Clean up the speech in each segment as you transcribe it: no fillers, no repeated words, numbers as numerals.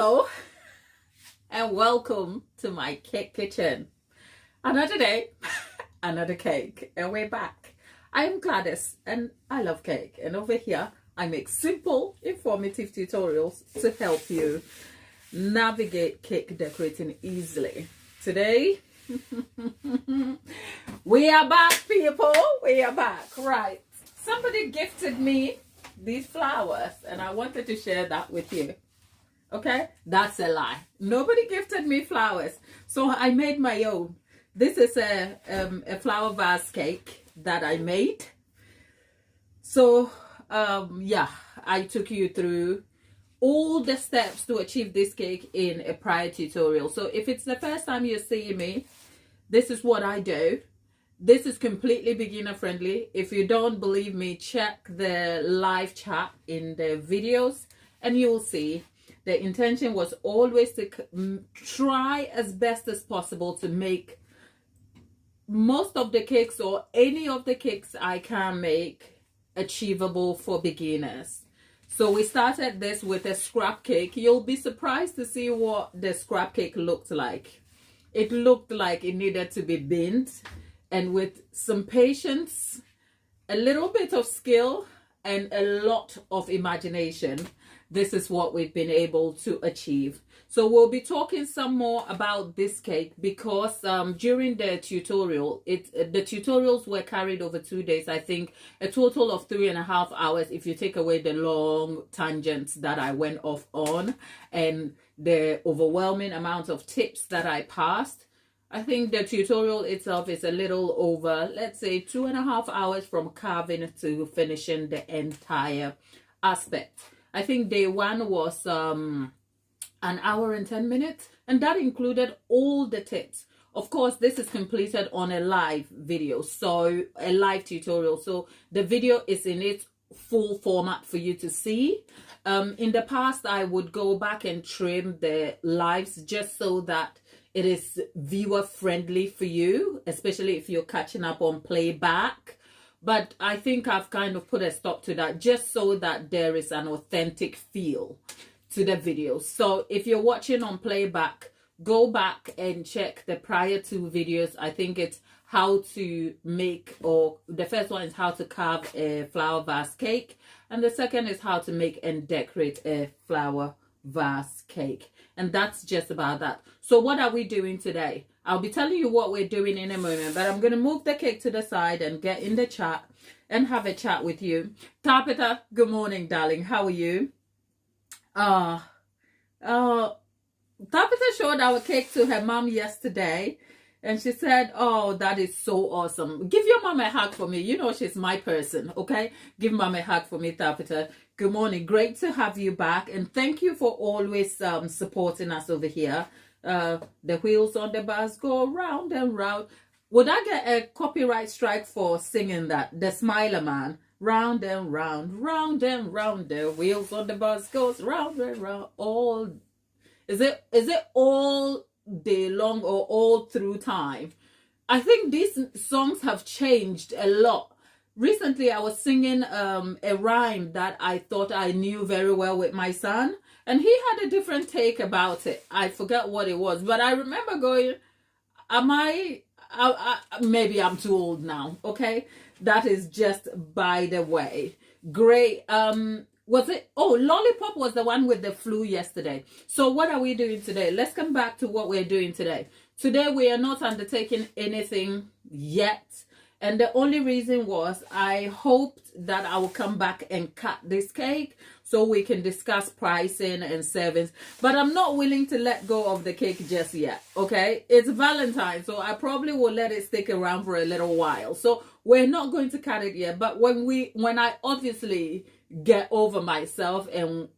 Hello and welcome to my cake kitchen. Another day, another cake, and we're back. I am Gladys and I love cake, and over here I make simple, informative tutorials to help you navigate cake decorating easily. Today, we are back, people. We are back. Right. Somebody gifted me these flowers and I wanted to share that with you. Okay, that's a lie. Nobody gifted me flowers, so I made my own. This is a flower vase cake that I made. So yeah, I took you through all the steps to achieve this cake in a prior tutorial. So if it's the first time you're seeing me, this is what I do. This is completely beginner friendly. If you don't believe me, check the live chat in the videos and you'll see. The intention was always to try as best as possible to make most of the cakes, or any of the cakes I can make, achievable for beginners. So we started this with a scrap cake. You'll be surprised to see what the scrap cake looked like. It looked like it needed to be bent, and with some patience, a little bit of skill, and a lot of imagination, this is what we've been able to achieve. So we'll be talking some more about this cake because during the tutorial, the tutorials were carried over 2 days. I think a total of 3.5 hours if you take away the long tangents that I went off on and the overwhelming amount of tips that I passed. I think the tutorial itself is a little over, let's say, 2.5 hours from carving to finishing the entire aspect. I think day one was an hour and 10 minutes, and that included all the tips. Of course, this is completed on a live video, so a live tutorial. So the video is in its full format for you to see. In the past, I would go back and trim the lives just so that it is viewer friendly for you, especially if you're catching up on playback. But I think I've kind of put a stop to that just so that there is an authentic feel to the video. So if you're watching on playback, go back and check the prior 2 videos. I think it's how to make, or the first one is how to carve a flower vase cake. And the second is how to make and decorate a flower vase cake. And that's just about that. So what are we doing today? I'll be telling you what we're doing in a moment, but I'm going to move the cake to the side and get in the chat and have a chat with you. Tapita, good morning, darling. How are you? Tapita showed our cake to her mom yesterday, and she said, oh, that is so awesome. Give your mom a hug for me. You know she's my person, okay? Give mom a hug for me, Tapita. Good morning. Great to have you back, and thank you for always supporting us over here. The wheels on the bus go round and round. Would I get a copyright strike for singing that? The Smiler Man. Round and round, round and round. The wheels on the bus goes round and round. All is it all day long or all through time? I think these songs have changed a lot. Recently, I was singing a rhyme that I thought I knew very well with my son, and he had a different take about it. I forgot what it was, but I remember going, maybe I'm too old now, okay? That is just by the way. Great. Was it? Oh, Lollipop was the one with the flu yesterday. So what are we doing today? Let's come back to what we're doing today. Today, we are not undertaking anything yet. And the only reason was I hoped that I will come back and cut this cake so we can discuss pricing and servings. But I'm not willing to let go of the cake just yet, okay? It's Valentine's, so I probably will let it stick around for a little while. So we're not going to cut it yet. But when I obviously get over myself and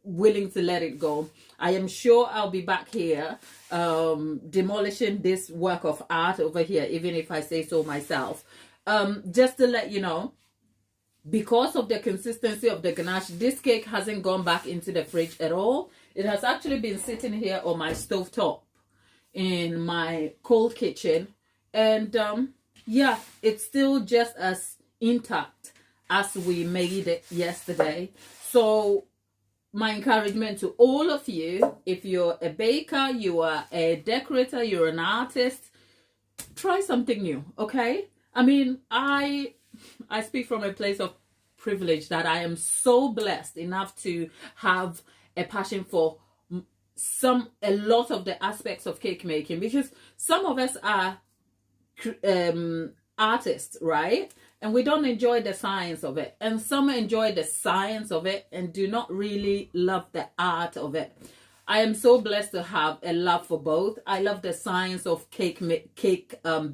willing to let it go, I am sure I'll be back here demolishing this work of art over here, even if I say so myself. Just to let you know, because of the consistency of the ganache, this cake hasn't gone back into the fridge at all. It has actually been sitting here on my stovetop in my cold kitchen, and yeah, it's still just as intact as we made it yesterday. So my encouragement to all of you, if you're a baker, you are a decorator, you're an artist, try something new, okay? I mean, I speak from a place of privilege that I am so blessed enough to have a passion for a lot of the aspects of cake making, because some of us are artists, right? And we don't enjoy the science of it, and some enjoy the science of it and do not really love the art of it. I am so blessed to have a love for both. I love the science of cake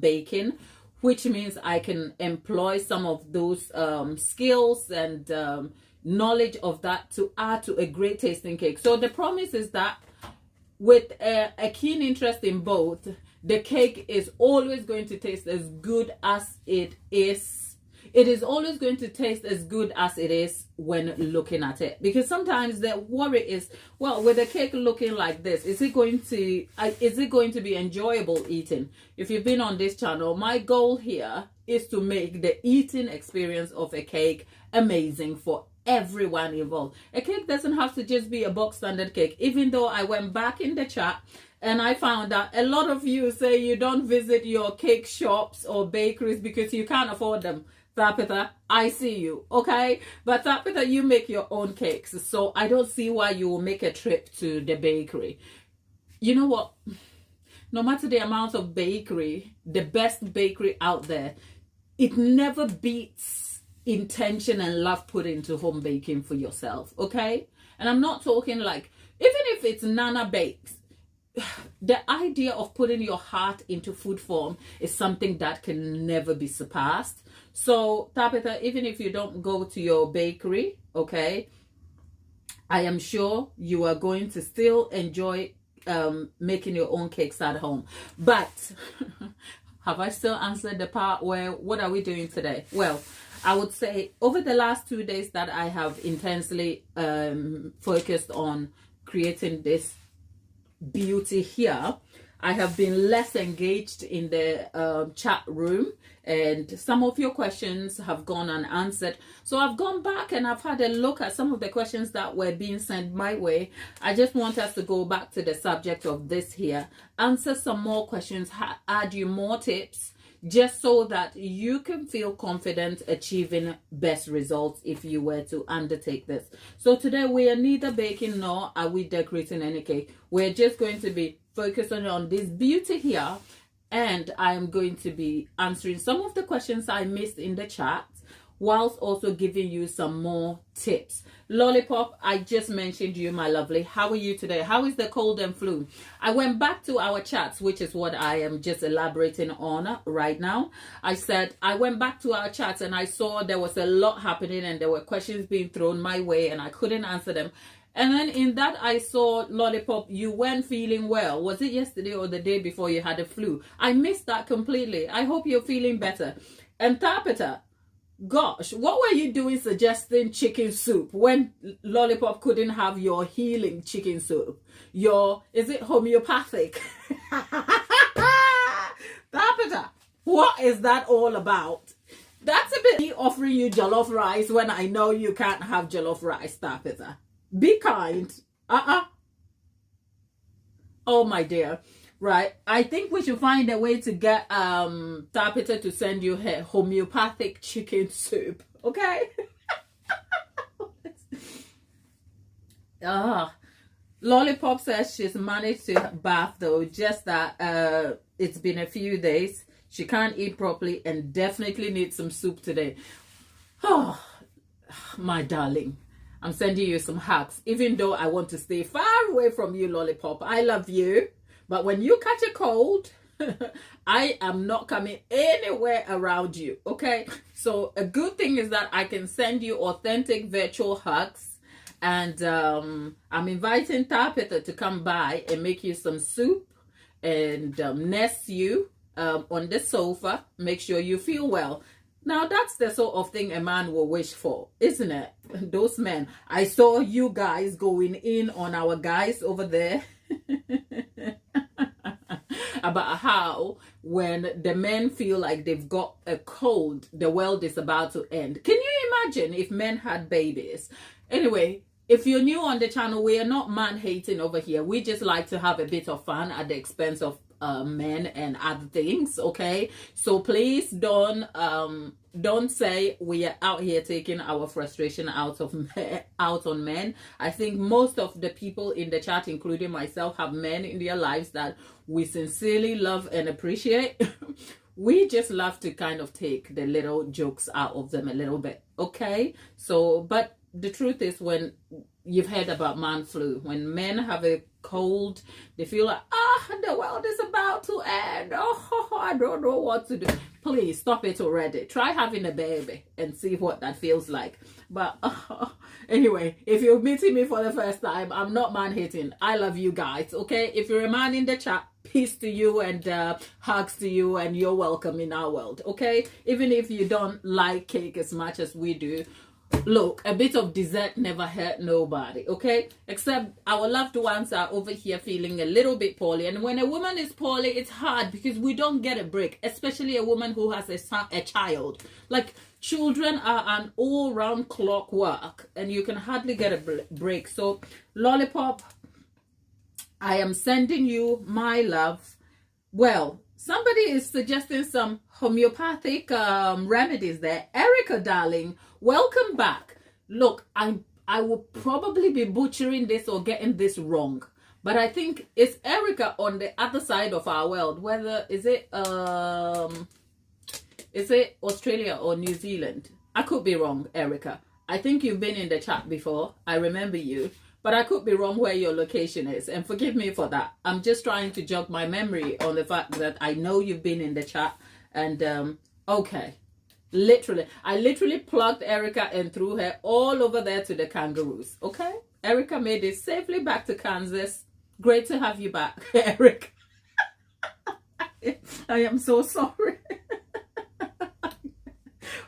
baking, which means I can employ some of those skills and knowledge of that to add to a great tasting cake. So the promise is that with a keen interest in both, the cake is always going to taste as good as it is. It is always going to taste as good as it is when looking at it. Because sometimes the worry is, well, with the cake looking like this, is it going to be enjoyable eating? If you've been on this channel, my goal here is to make the eating experience of a cake amazing for everyone involved. A cake doesn't have to just be a box standard cake, even though I went back in the chat and I found that a lot of you say you don't visit your cake shops or bakeries because you can't afford them. Tabitha, I see you, okay? But Tabitha, you make your own cakes, so I don't see why you will make a trip to the bakery. You know what? No matter the amount of bakery, the best bakery out there, it never beats intention and love put into home baking for yourself, okay? And I'm not talking like, even if it's Nana Bakes, the idea of putting your heart into food form is something that can never be surpassed. So Tabitha, even if you don't go to your bakery, okay, I am sure you are going to still enjoy making your own cakes at home. But have I still answered the part where what are we doing today? Well, I would say over the last 2 days that I have intensely focused on creating this beauty here, I have been less engaged in the chat room, and some of your questions have gone unanswered. So I've gone back and I've had a look at some of the questions that were being sent my way. I just want us to go back to the subject of this here, answer some more questions, add you more tips, just so that you can feel confident achieving best results if you were to undertake this. So today we are neither baking nor are we decorating any cake. We're just going to be focusing on this beauty here, and I'm going to be answering some of the questions I missed in the chat, whilst also giving you some more tips. Lollipop, I just mentioned you, my lovely. How are you today? How is the cold and flu? I went back to our chats, which is what I am just elaborating on right now. I said I went back to our chats and I saw there was a lot happening and there were questions being thrown my way and I couldn't answer them. And then in that I saw, Lollipop, you weren't feeling well. Was it yesterday or the day before you had a flu? I missed that completely. I hope you're feeling better. And Tapita, gosh, what were you doing suggesting chicken soup when Lollipop couldn't have your healing chicken soup? Is it homeopathic? Tapita, what is that all about? That's a bit me offering you jollof rice when I know you can't have jollof rice, Tapita. Be kind. Oh, my dear. Right. I think we should find a way to get Tapita to send you her homeopathic chicken soup. Okay? Lollipop says she's managed to bath though, just that it's been a few days. She can't eat properly and definitely needs some soup today. Oh, my darling. I'm sending you some hugs, even though I want to stay far away from you, Lollipop. I love you. But when you catch a cold, I am not coming anywhere around you, okay? So a good thing is that I can send you authentic virtual hugs. And I'm inviting Tapita to come by and make you some soup and nest you on the sofa. Make sure you feel well. Now, that's the sort of thing a man will wish for, isn't it? Those men. I saw you guys going in on our guys over there about how when the men feel like they've got a cold, the world is about to end. Can you imagine if men had babies? Anyway, if you're new on the channel, we are not man hating over here. We just like to have a bit of fun at the expense of men and other things. Okay, so please don't say we are out here taking our frustration out on men. I think most of the people in the chat, including myself, have men in their lives that we sincerely love and appreciate. We just love to kind of take the little jokes out of them a little bit. Okay, so but the truth is, when you've heard about man flu, when men have a cold, they feel like, the world is about to end. I don't know what to do. Please stop it already. Try having a baby and see what that feels like. But anyway, if you're meeting me for the first time, I'm not man hating. I love you guys. Okay, if you're a man in the chat, peace to you and hugs to you, and you're welcome in our world. Okay, even if you don't like cake as much as we do, look, a bit of dessert never hurt nobody. Okay, except our loved ones are over here feeling a little bit poorly, and when a woman is poorly, it's hard because we don't get a break, especially a woman who has a child. Like, children are an all-round clockwork, and you can hardly get a break. So Lollipop, I am sending you my love. Well, somebody is suggesting some homeopathic remedies there. Erica, darling, welcome back. Look, I will probably be butchering this or getting this wrong, but I think it's Erica on the other side of our world. Whether is it Australia or New Zealand? I could be wrong, Erica. I think you've been in the chat before. I remember you. But I could be wrong where your location is, and forgive me for that. I'm just trying to jog my memory on the fact that I know you've been in the chat. And okay, I literally plugged Erica and threw her all over there to the kangaroos. Okay, Erica made it safely back to Kansas. Great to have you back, Eric. I am so sorry.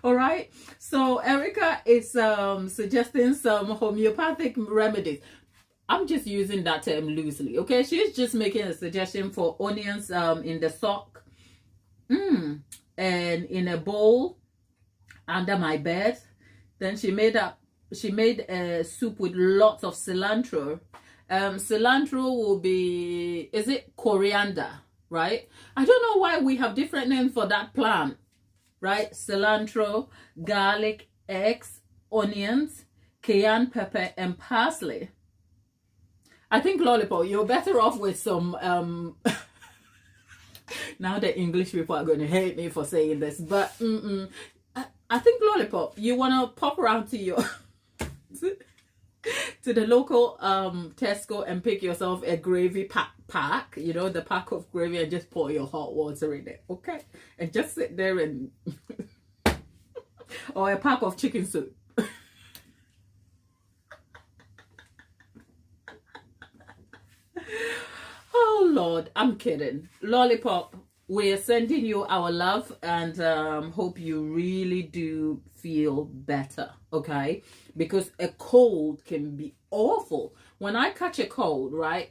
All right, so Erica is suggesting some homeopathic remedies. I'm just using that term loosely, okay? She's just making a suggestion for onions in the sock and in a bowl under my bed. Then she made a soup with lots of cilantro. Cilantro will be, is it coriander, right? I don't know why we have different names for that plant. Right? Cilantro, garlic, eggs, onions, cayenne pepper, and parsley. I think, Lollipop, you're better off with some now the English people are going to hate me for saying this, but I think, Lollipop, you want to pop around to your to the local Tesco and pick yourself a gravy pack, you know, the pack of gravy, and just pour your hot water in it, okay? And just sit there and or a pack of chicken soup. Oh Lord, I'm kidding. Lollipop, we're sending you our love, and hope you really do feel better, okay? Because a cold can be awful. When I catch a cold, right,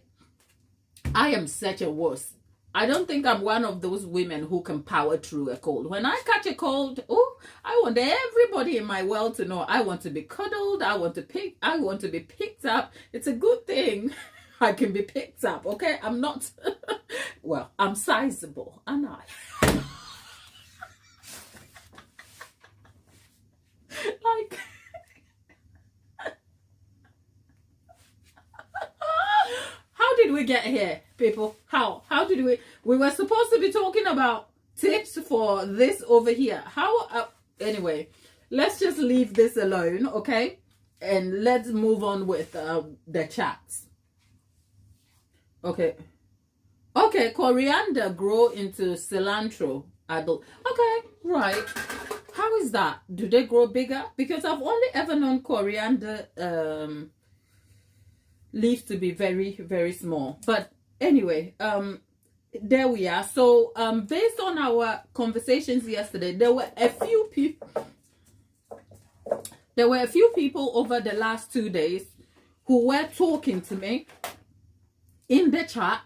I am such a wuss. I don't think I'm one of those women who can power through a cold. When I catch a cold, oh, I want everybody in my world to know I want to be cuddled. I want to be picked up. It's a good thing I can be picked up, okay? I'm not, well, I'm sizable, aren't I? Like, how did we get here, people? How did we were supposed to be talking about tips for this over here. How, anyway, let's just leave this alone, okay? And let's move on with the chats. Okay, coriander grow into cilantro. Okay, right. How is that? Do they grow bigger? Because I've only ever known coriander leaves to be very, very small. But anyway, there we are. So based on our conversations yesterday, there were a few people over the last 2 days who were talking to me in the chat,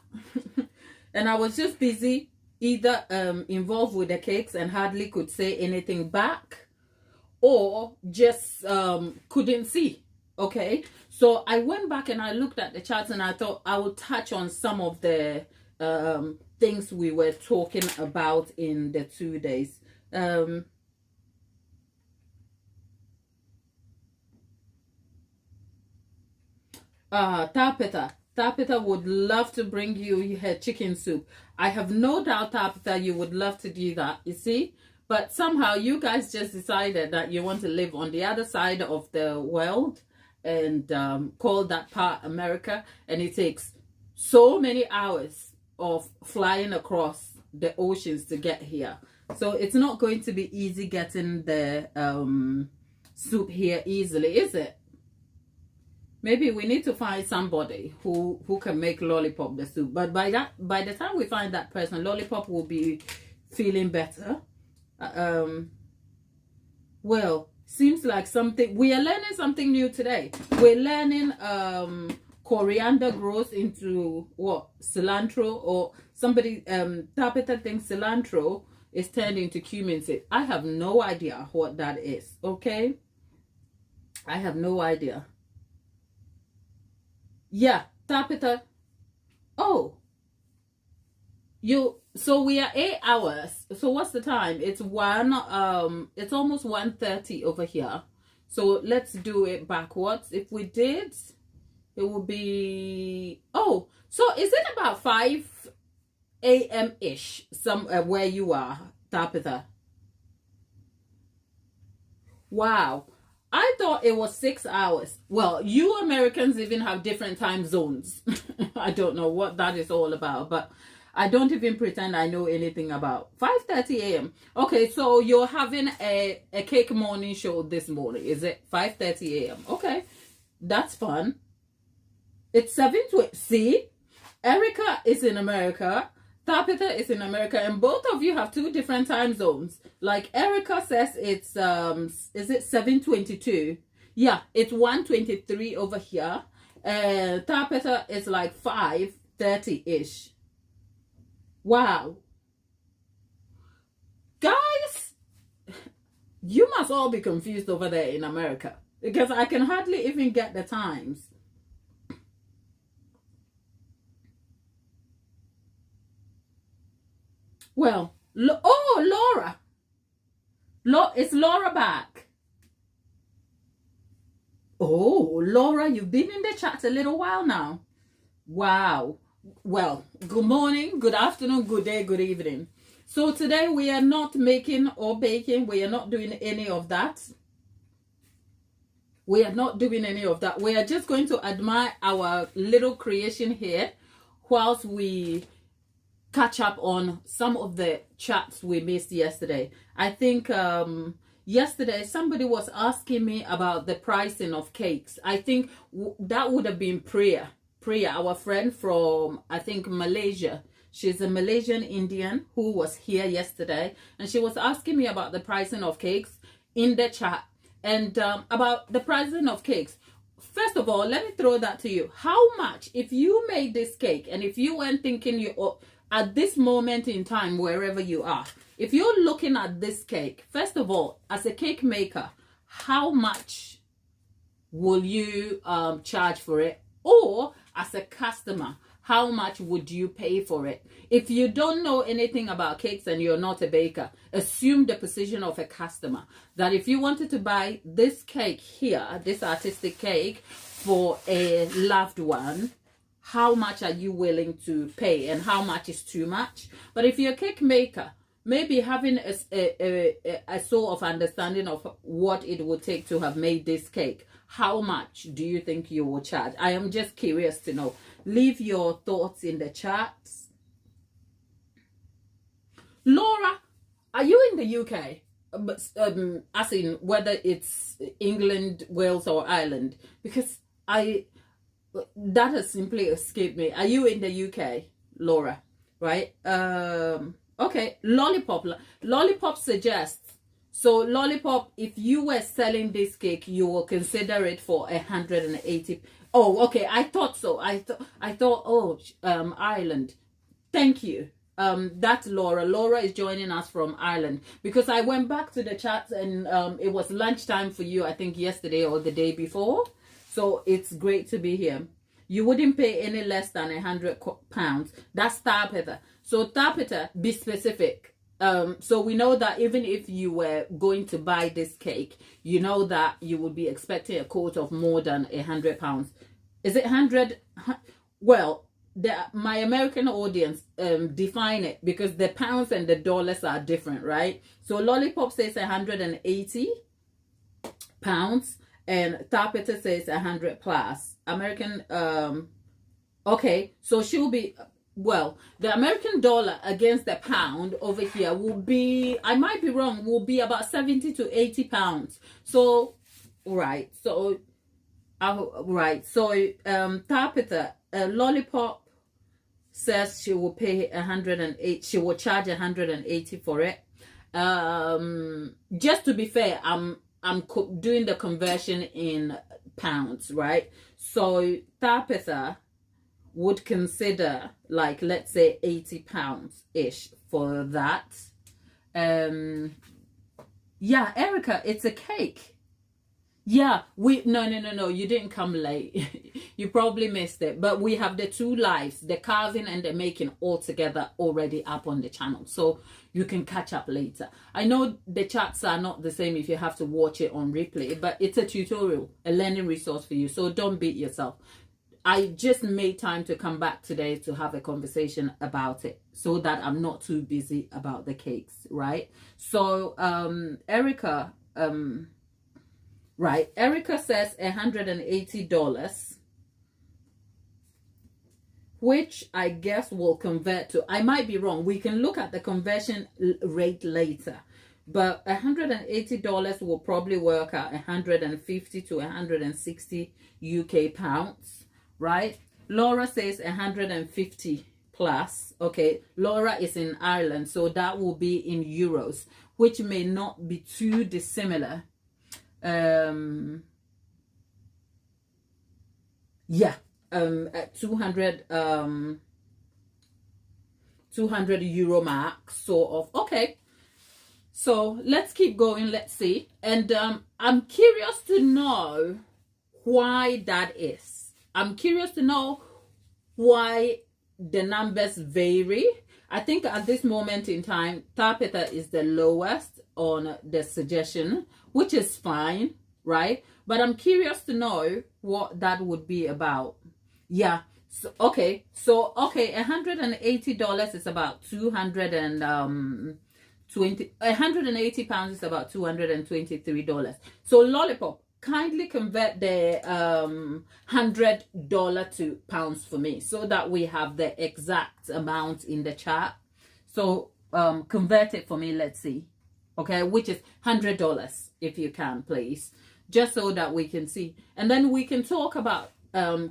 and I was just busy, either involved with the cakes and hardly could say anything back, or just couldn't see. Okay, so I went back and I looked at the charts and I thought I would touch on some of the things we were talking about in the 2 days. Tapita would love to bring you her chicken soup. I have no doubt, Tapita, you would love to do that, you see? But somehow you guys just decided that you want to live on the other side of the world and call that part America. And it takes so many hours of flying across the oceans to get here. So it's not going to be easy getting the soup here easily, is it? Maybe we need to find somebody who can make Lollipop the soup. But by the time we find that person, Lollipop will be feeling better. Well, seems like we are learning something new today. We're learning coriander grows into what? Cilantro, or somebody Tapita thinks cilantro is turned into cumin seed. I have no idea what that is, okay? I have no idea. Yeah, Tapita. Oh, so we are 8 hours. So what's the time? It's it's almost 1:30 over here. So let's do it backwards. If we did, it would be, oh, so is it about 5 a.m. ish somewhere where you are, Tapita? Wow. I thought it was 6 hours. Well, you Americans even have different time zones. I don't know what that is all about, but I don't even pretend I know anything about 5:30 a.m. Okay, so you're having a cake morning show this morning. Is it 5:30 a.m.? Okay, that's fun. It's 7:20. See, Erica is in America. Tapita is in America, and both of you have 2 different time zones. Like Erica says it's is it 7:22? Yeah, it's 1:23 over here. And Tapita is like 5:30-ish. Wow. Guys, you must all be confused over there in America, because I can hardly even get the times. Well, oh, Laura. Is Laura back? Oh, Laura, you've been in the chat a little while now. Wow. Well, good morning, good afternoon, good day, good evening. So today we are not making or baking. We are not doing any of that. We are not doing any of that. We are just going to admire our little creation here whilst we catch up on some of the chats we missed yesterday. I think yesterday somebody was asking me about the pricing of cakes. I think that would have been Priya, our friend from, I think, Malaysia. She's a Malaysian Indian who was here yesterday, and she was asking me about the pricing of cakes in the chat. And about the pricing of cakes, first of all, let me throw that to you. How much, if you made this cake, and if you weren't thinking at this moment in time, wherever you are, if you're looking at this cake, first of all, as a cake maker, how much will you charge for it? Or as a customer, how much would you pay for it? If you don't know anything about cakes and you're not a baker, assume the position of a customer. That if you wanted to buy this cake here, this artistic cake for a loved one, how much are you willing to pay and how much is too much? But if you're a cake maker, maybe having a sort of understanding of what it would take to have made this cake, how much do you think you will charge? I am just curious to know. Leave your thoughts in the chats. Laura, are you in the UK? As in whether it's England, Wales or Ireland? Because that has simply escaped me. Are you in the UK, Laura? Right? Okay. Lollipop suggests. So Lollipop, if you were selling this cake, you will consider it for 180. Oh, okay. I thought so. I thought. Oh, Ireland. Thank you. That's Laura. Laura is joining us from Ireland, because I went back to the chat and it was lunchtime for you, I think yesterday or the day before. So it's great to be here. You wouldn't pay any less than £100. That's Tapeta. So Tapeta, be specific. So we know that even if you were going to buy this cake, you know that you would be expecting a quote of more than £100. Is it 100? Well, my American audience define it, because the pounds and the dollars are different, right? So Lollipop says 180 pounds and Tapeta says 100 plus. American okay, so she'll be, well, the American dollar against the pound over here will be, I might be wrong, will be about 70 to 80 pounds. So right, so Tapeta, Lollipop says she will pay 108, she will charge 180 for it. Just to be fair, I'm doing the conversion in pounds, right? So Tapeta would consider, like, let's say 80 pounds ish for that. Yeah, Erica, it's a cake. Yeah, no, you didn't come late. You probably missed it. But we have the two lives, the carving and the making, all together already up on the channel. So you can catch up later. I know the chats are not the same if you have to watch it on replay, but it's a tutorial, a learning resource for you. So don't beat yourself. I just made time to come back today to have a conversation about it so that I'm not too busy about the cakes, right? So Erica... right, Erica says $180, which I guess will convert to, I might be wrong, we can look at the conversion rate later, but $180 will probably work out 150 to 160 UK pounds, right? Laura says 150 plus. Okay, Laura is in Ireland, so that will be in euros, which may not be too dissimilar. Yeah, at 200 euro mark, sort of. Okay, so let's keep going. Let's see. And I'm curious to know why that is. I'm curious to know why the numbers vary. I think at this moment in time, Tapeta is the lowest on the suggestion, which is fine, right? But I'm curious to know what that would be about. Yeah. So okay, $180 is about 180 pounds is about $223. So Lollipop, kindly convert the $100 to pounds for me so that we have the exact amount in the chat. So convert it for me, let's see. Okay, which is $100 if you can, please, just so that we can see. And then we can talk about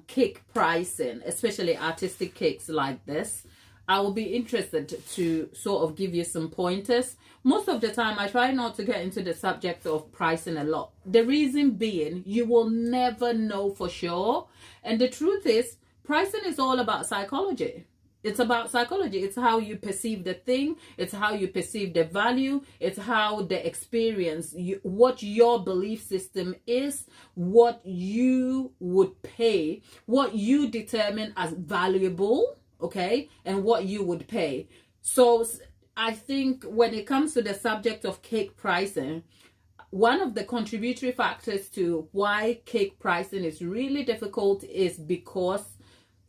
cake pricing, especially artistic cakes like this. I will be interested to sort of give you some pointers. Most of the time, I try not to get into the subject of pricing a lot. The reason being, you will never know for sure. And the truth is, pricing is all about psychology. It's about psychology. It's how you perceive the thing. It's how you perceive the value. It's how the experience, what your belief system is, what you would pay, what you determine as valuable, okay, and what you would pay. So I think when it comes to the subject of cake pricing, one of the contributory factors to why cake pricing is really difficult is because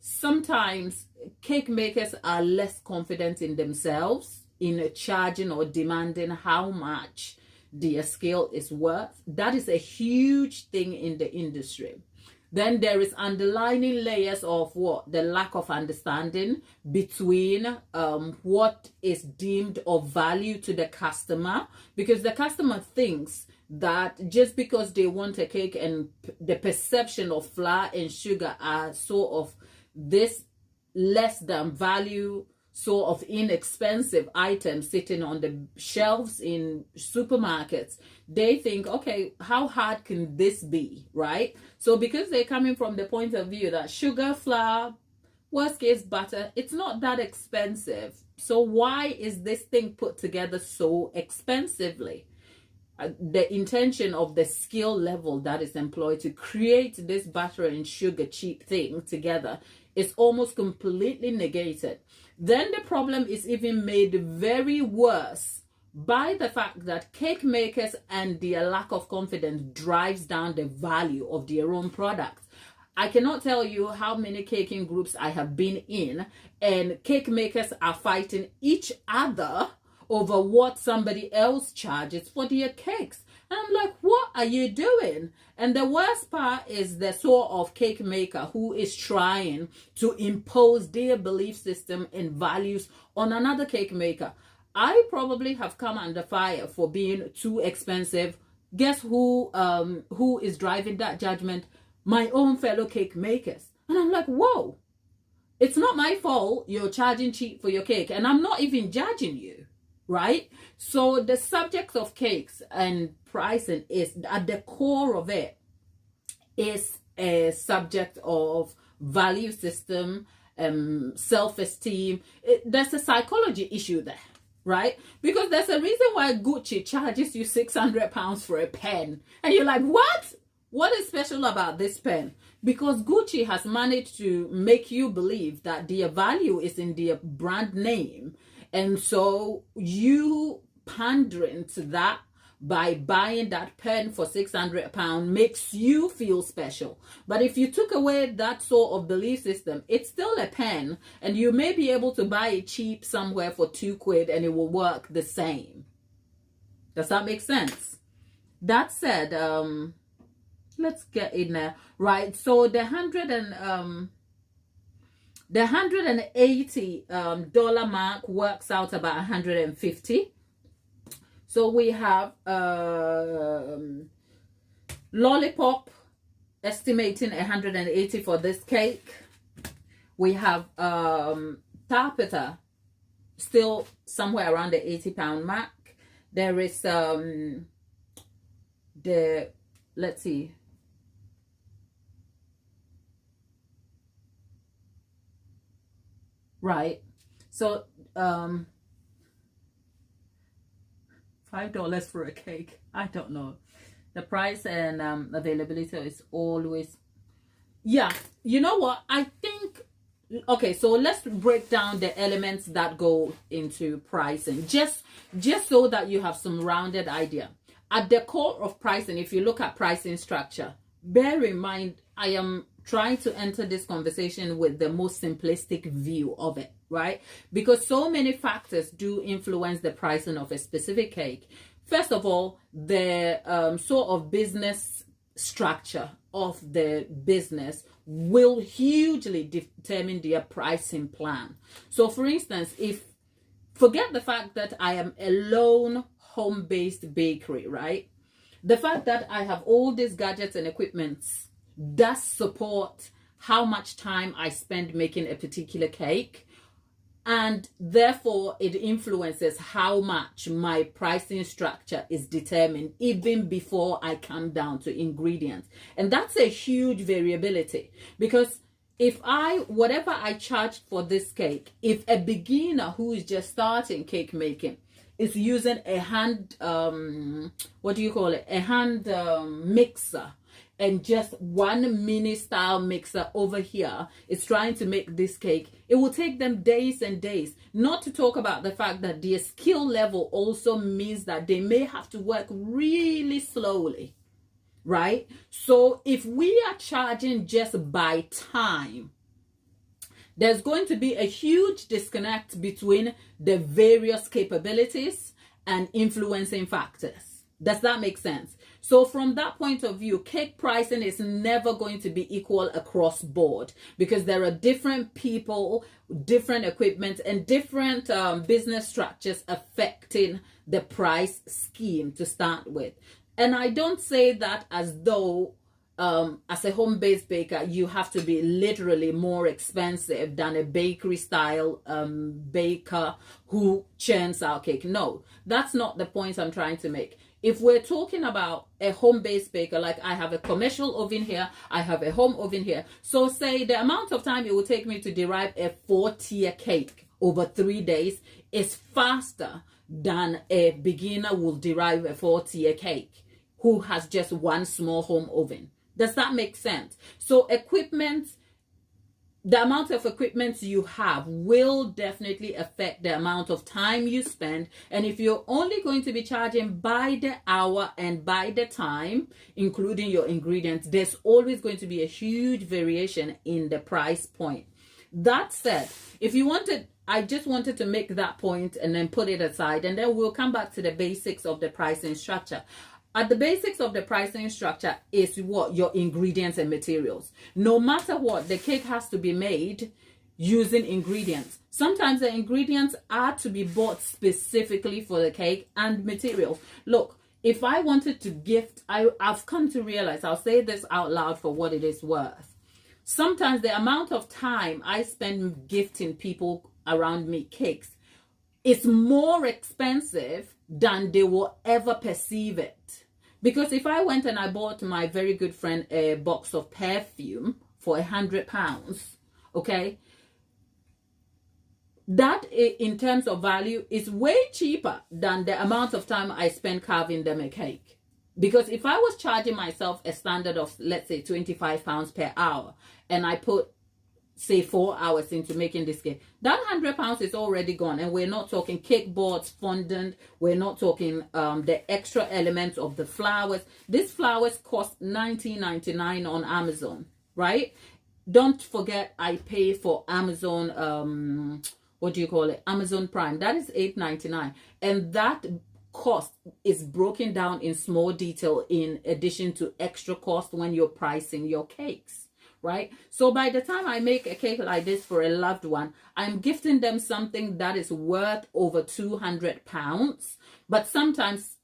sometimes cake makers are less confident in themselves in charging or demanding how much their skill is worth. That is a huge thing in the industry. Then there is underlining layers of what? The lack of understanding between what is deemed of value to the customer, because the customer thinks that just because they want a cake and the perception of flour and sugar are sort of this less than value, sort of inexpensive items sitting on the shelves in supermarkets, they think, okay, how hard can this be, right? So because they're coming from the point of view that sugar, flour, worst case butter, it's not that expensive. So why is this thing put together so expensively? the intention of the skill level that is employed to create this butter and sugar cheap thing together is almost completely negated. Then the problem is even made very worse by the fact that cake makers and their lack of confidence drives down the value of their own products. I cannot tell you how many caking groups I have been in, and cake makers are fighting each other over what somebody else charges for their cakes. And I'm like, what are you doing? And the worst part is the sort of cake maker who is trying to impose their belief system and values on another cake maker. I probably have come under fire for being too expensive. Guess who is driving that judgment? My own fellow cake makers. And I'm like, whoa, it's not my fault you're charging cheap for your cake, and I'm not even judging you, right? So the subject of cakes and pricing is at the core of it is a subject of value system, self-esteem. There's a psychology issue there, right? Because there's a reason why Gucci charges you £600 for a pen, and you're like, what is special about this pen? Because Gucci has managed to make you believe that their value is in their brand name, and so you pandering to that by buying that pen for £600 makes you feel special. But if you took away that sort of belief system, it's still a pen, and you may be able to buy it cheap somewhere for £2 and it will work the same. Does that make sense? That said, let's get in there, right? So the $180 mark works out about 150. So we have Lollipop estimating 180 for this cake. We have Tarpita still somewhere around the £80 mark. There is let's see. Right. So $5 for a cake. I don't know. The price and availability is always, yeah. You know what? I think, okay, so let's break down the elements that go into pricing, just so that you have some rounded idea. At the core of pricing, if you look at pricing structure, bear in mind, I am trying to enter this conversation with the most simplistic view of it, right? Because so many factors do influence the pricing of a specific cake. First of all, the sort of business structure of the business will hugely determine their pricing plan. So for instance, forget the fact that I am a lone home-based bakery, right? The fact that I have all these gadgets and equipments does support how much time I spend making a particular cake, and therefore it influences how much my pricing structure is determined even before I come down to ingredients. And that's a huge variability, because whatever I charged for this cake, if a beginner who is just starting cake making is using a hand mixer, and just one mini style mixer over here is trying to make this cake, it will take them days and days. Not to talk about the fact that their skill level also means that they may have to work really slowly, right? So if we are charging just by time, there's going to be a huge disconnect between the various capabilities and influencing factors. Does that make sense? So from that point of view, cake pricing is never going to be equal across board, because there are different people, different equipment, and different business structures affecting the price scheme to start with. And I don't say that as though as a home-based baker, you have to be literally more expensive than a bakery style baker who churns out cake. No, that's not the point I'm trying to make. If we're talking about a home-based baker, like I have a commercial oven here, I have a home oven here. So say the amount of time it will take me to derive a 4-tier cake over 3 days is faster than a beginner will derive a 4-tier cake who has just one small home oven. Does that make sense? So equipment, the amount of equipment you have will definitely affect the amount of time you spend. And if you're only going to be charging by the hour and by the time, including your ingredients, there's always going to be a huge variation in the price point. That said, if you wanted, I just wanted to make that point and then put it aside, and then we'll come back to the basics of the pricing structure. At the basics of the pricing structure is what? Your ingredients and materials. No matter what, the cake has to be made using ingredients. Sometimes the ingredients are to be bought specifically for the cake and materials. Look, if I wanted to gift, I've come to realize, I'll say this out loud for what it is worth. Sometimes the amount of time I spend gifting people around me cakes is more expensive than they will ever perceive it. Because if I went and I bought my very good friend a box of perfume for £100, okay, that in terms of value is way cheaper than the amount of time I spend carving them a cake. Because if I was charging myself a standard of, let's say, £25 per hour, and I put, say, 4 hours into making this cake, that £100 is already gone. And we're not talking cake boards, fondant, we're not talking the extra elements of the flowers. These flowers cost $19.99 on Amazon, right? Don't forget, I pay for Amazon, what do you call it, Amazon Prime. That is $8.99, and that cost is broken down in small detail in addition to extra cost when you're pricing your cakes, right? So by the time I make a cake like this for a loved one, I'm gifting them something that is worth over £200. But sometimes,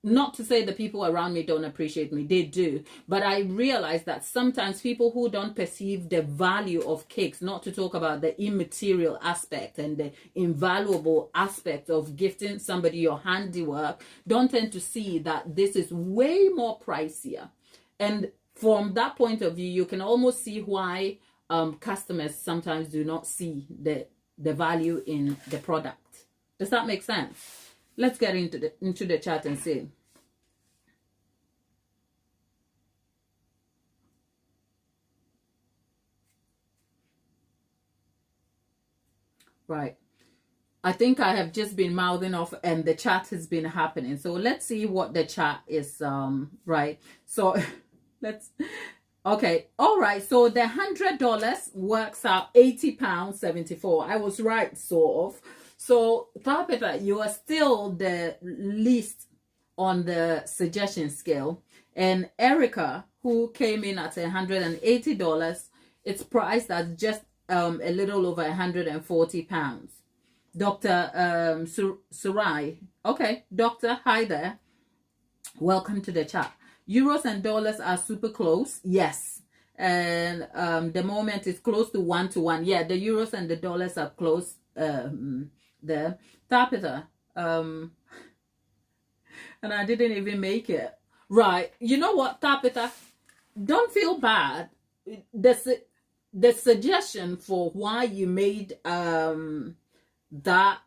not to say the people around me don't appreciate me, they do, but I realize that sometimes people who don't perceive the value of cakes, not to talk about the immaterial aspect and the invaluable aspect of gifting somebody your handiwork, don't tend to see that this is way more pricier. And from that point of view, you can almost see why customers sometimes do not see the value in the product. Does that make sense? Let's get into the chat and see. Right. I think I have just been mouthing off and the chat has been happening. So let's see what the chat is, right. So let's, okay. All right. So the $100 works out £80.74. I was right, sort of. So, Tabitha, you are still the least on the suggestion scale. And Erica, who came in at $180, it's priced at just a little over £140. Dr. Surai. Okay, Doctor, hi there. Welcome to the chat. Euros and dollars are super close. Yes. And the moment is close to 1-to-1. Yeah, the euros and the dollars are close. There, Tabitha, and I didn't even make it right. You know what, Tabitha, don't feel bad. The suggestion for why you made that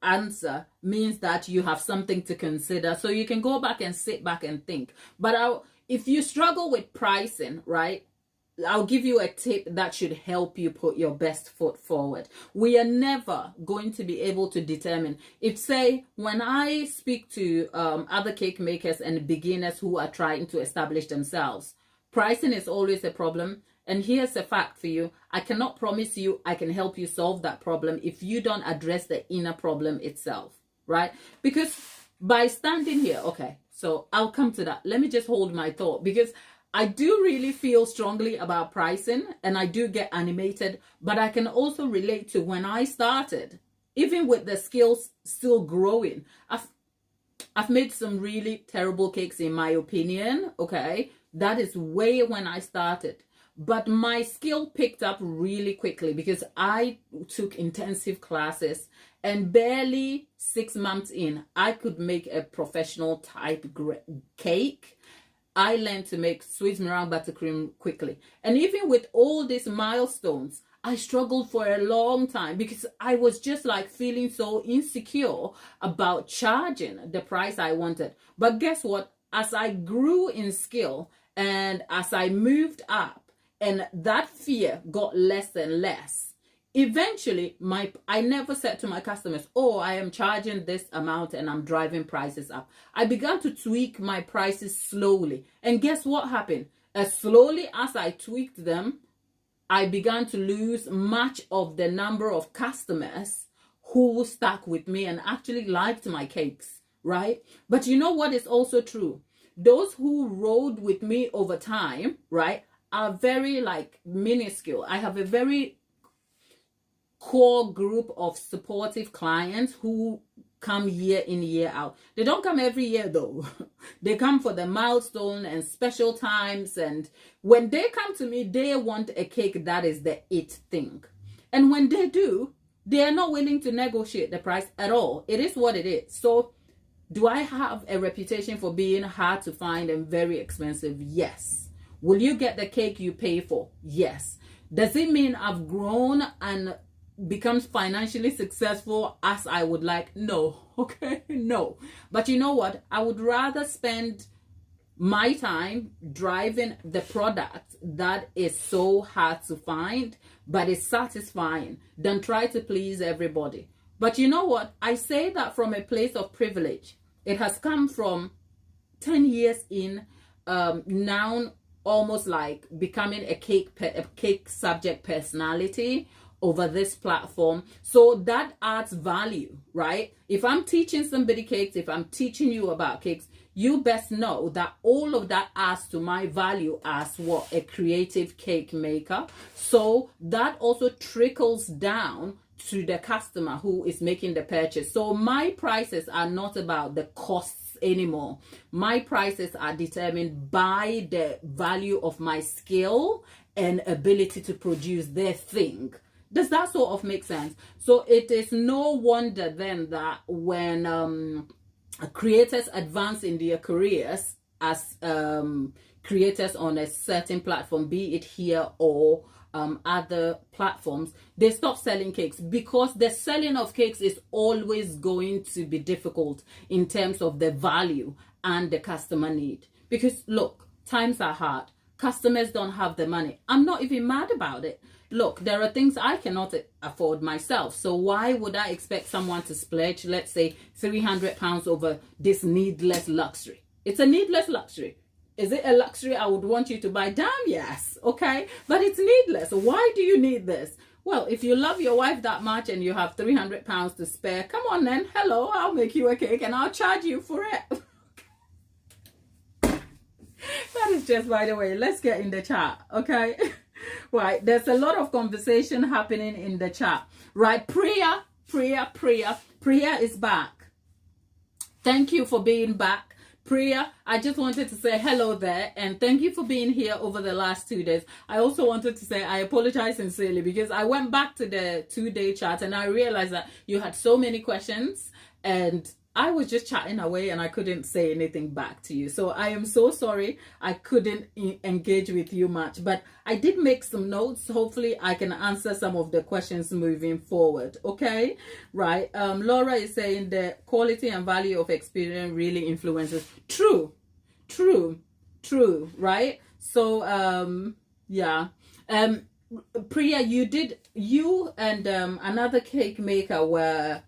answer means that you have something to consider, so you can go back and sit back and think. But if you struggle with pricing, right, I'll give you a tip that should help you put your best foot forward. We are never going to be able to determine if, say, when I speak to other cake makers and beginners who are trying to establish themselves, pricing is always a problem. And here's a fact for you. I cannot promise you I can help you solve that problem if you don't address the inner problem itself, right? Because by standing here, okay, so I'll come to that. Let me just hold my thought, because I do really feel strongly about pricing and I do get animated, but I can also relate to when I started, even with the skills still growing. I've made some really terrible cakes in my opinion, okay? That is way when I started. But my skill picked up really quickly because I took intensive classes, and barely 6 months in, I could make a professional type cake. I learned to make sweet meringue buttercream quickly. And even with all these milestones, I struggled for a long time because I was just like feeling so insecure about charging the price I wanted. But guess what? As I grew in skill and as I moved up, and that fear got less and less, eventually I never said to my customers, oh, I am charging this amount and I'm driving prices up. I began to tweak my prices slowly. And guess what happened? As slowly as I tweaked them, I began to lose much of the number of customers who stuck with me and actually liked my cakes, right? But you know what is also true? Those who rode with me over time, right, are very like minuscule. I have a very core group of supportive clients who come year in, year out. They don't come every year though. They come for the milestone and special times, and when they come to me, they want a cake that is the it thing. And when they do, they are not willing to negotiate the price at all. It is what it is. So do I have a reputation for being hard to find and very expensive? Yes. Will you get the cake you pay for? Yes. Does it mean I've grown and becomes financially successful as I would like? No. Okay, no. But you know what? I would rather spend my time driving the product that is so hard to find but is satisfying than try to please everybody. But you know what? I say that from a place of privilege. It has come from 10 years in, now almost like becoming a cake subject personality over this platform. So that adds value, right? If I'm teaching somebody cakes, if I'm teaching you about cakes, you best know that all of that adds to my value as what? A creative cake maker. So that also trickles down to the customer who is making the purchase. So my prices are not about the costs anymore. My prices are determined by the value of my skill and ability to produce their thing. Does that sort of make sense? So it is no wonder then that when creators advance in their careers as creators on a certain platform, be it here or other platforms, they stop selling cakes, because the selling of cakes is always going to be difficult in terms of the value and the customer need. Because look, times are hard. Customers don't have the money. I'm not even mad about it. Look, there are things I cannot afford myself. So why would I expect someone to splurge, let's say, £300 over this needless luxury? It's a needless luxury. Is it a luxury I would want you to buy? Damn yes, okay? But it's needless. Why do you need this? Well, if you love your wife that much and you have £300 to spare, come on then. Hello, I'll make you a cake and I'll charge you for it. That is just by the way. Let's get in the chat, okay? Right, there's a lot of conversation happening in the chat. Right, Priya is back. Thank you for being back. Priya, I just wanted to say hello there and thank you for being here over the last 2 days. I also wanted to say I apologize sincerely because I went back to the 2-day chat and I realized that you had so many questions and I was just chatting away and I couldn't say anything back to you. So I am so sorry I couldn't engage with you much, but I did make some notes. Hopefully I can answer some of the questions moving forward. Okay, right. Laura is saying the quality and value of experience really influences. True, right? So yeah. Priya, you and another cake maker were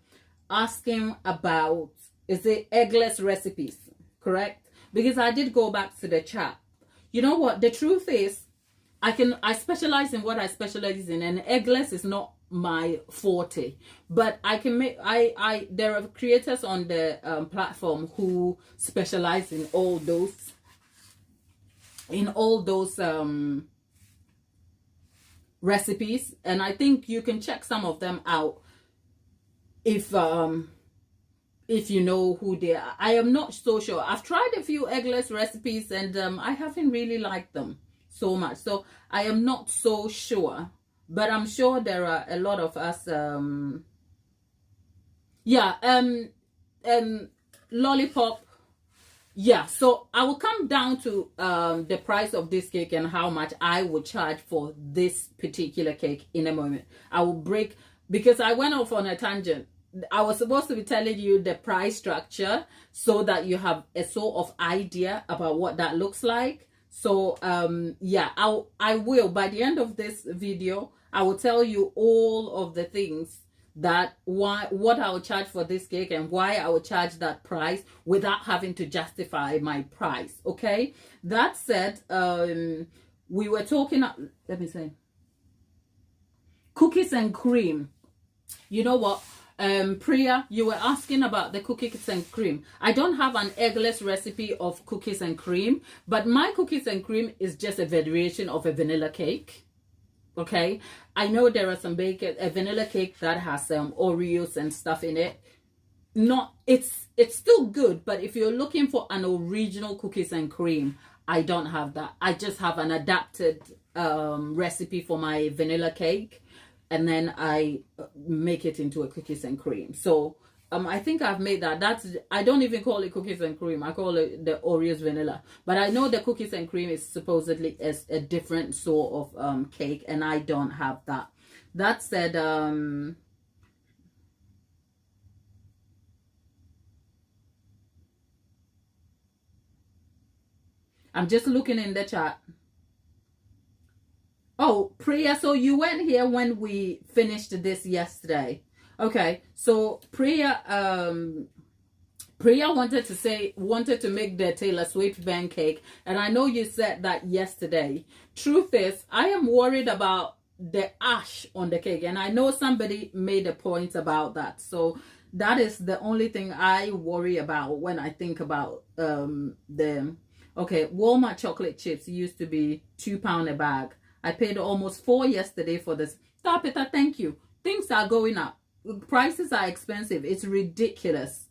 asking about, is it eggless recipes, correct? Because I did go back to the chat. You know what, the truth is I specialize in what I specialize in, and eggless is not my forte, but I can make there are creators on the platform who specialize in all those recipes, and I think you can check some of them out if you know who they are. I am not so sure. I've tried a few eggless recipes and I haven't really liked them so much, so I am not so sure, but I'm sure there are a lot of us. Lollipop yeah, so I will come down to the price of this cake and how much I would charge for this particular cake in a moment. I will break, because I went off on a tangent. I was supposed to be telling you the price structure so that you have a sort of idea about what that looks like. So yeah, I will, by the end of this video, I will tell you all of the things that what I would charge for this cake and why I would charge that price without having to justify my price. Okay, that said, we were talking, let me say, cookies and cream. You know what, Priya, you were asking about the cookies and cream. I don't have an eggless recipe of cookies and cream, but my cookies and cream is just a variation of a vanilla cake. Okay, I know there are some a vanilla cake that has some Oreos and stuff in it. It's still good, but if you're looking for an original cookies and cream, I don't have that. I just have an adapted recipe for my vanilla cake, and then I make it into a cookies and cream. So I think I've made that. I don't even call it cookies and cream. I call it the Oreos vanilla. But I know the cookies and cream is supposedly a different sort of cake, and I don't have that. That said, I'm just looking in the chat. Oh, Priya, so you went here when we finished this yesterday. Okay, so Priya wanted to make the Taylor Swift band cake, and I know you said that yesterday. Truth is, I am worried about the ash on the cake, and I know somebody made a point about that. So that is the only thing I worry about when I think about the okay, Walmart chocolate chips used to be £2 a bag. I paid almost $4 yesterday for this. Stop it, thank you. Things are going up. Prices are expensive. It's ridiculous.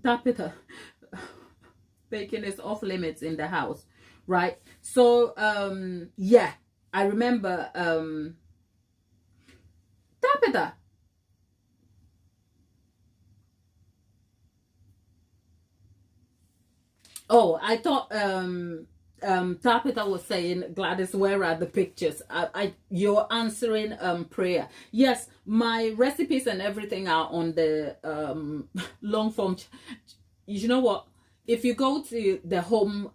Tapita, baking is off limits in the house, right? So yeah, I remember Tapita. Oh, I thought Tapita was saying, Gladys, where are the pictures? You're answering Prayer. Yes, my recipes and everything are on the long form. You know what? If you go to the home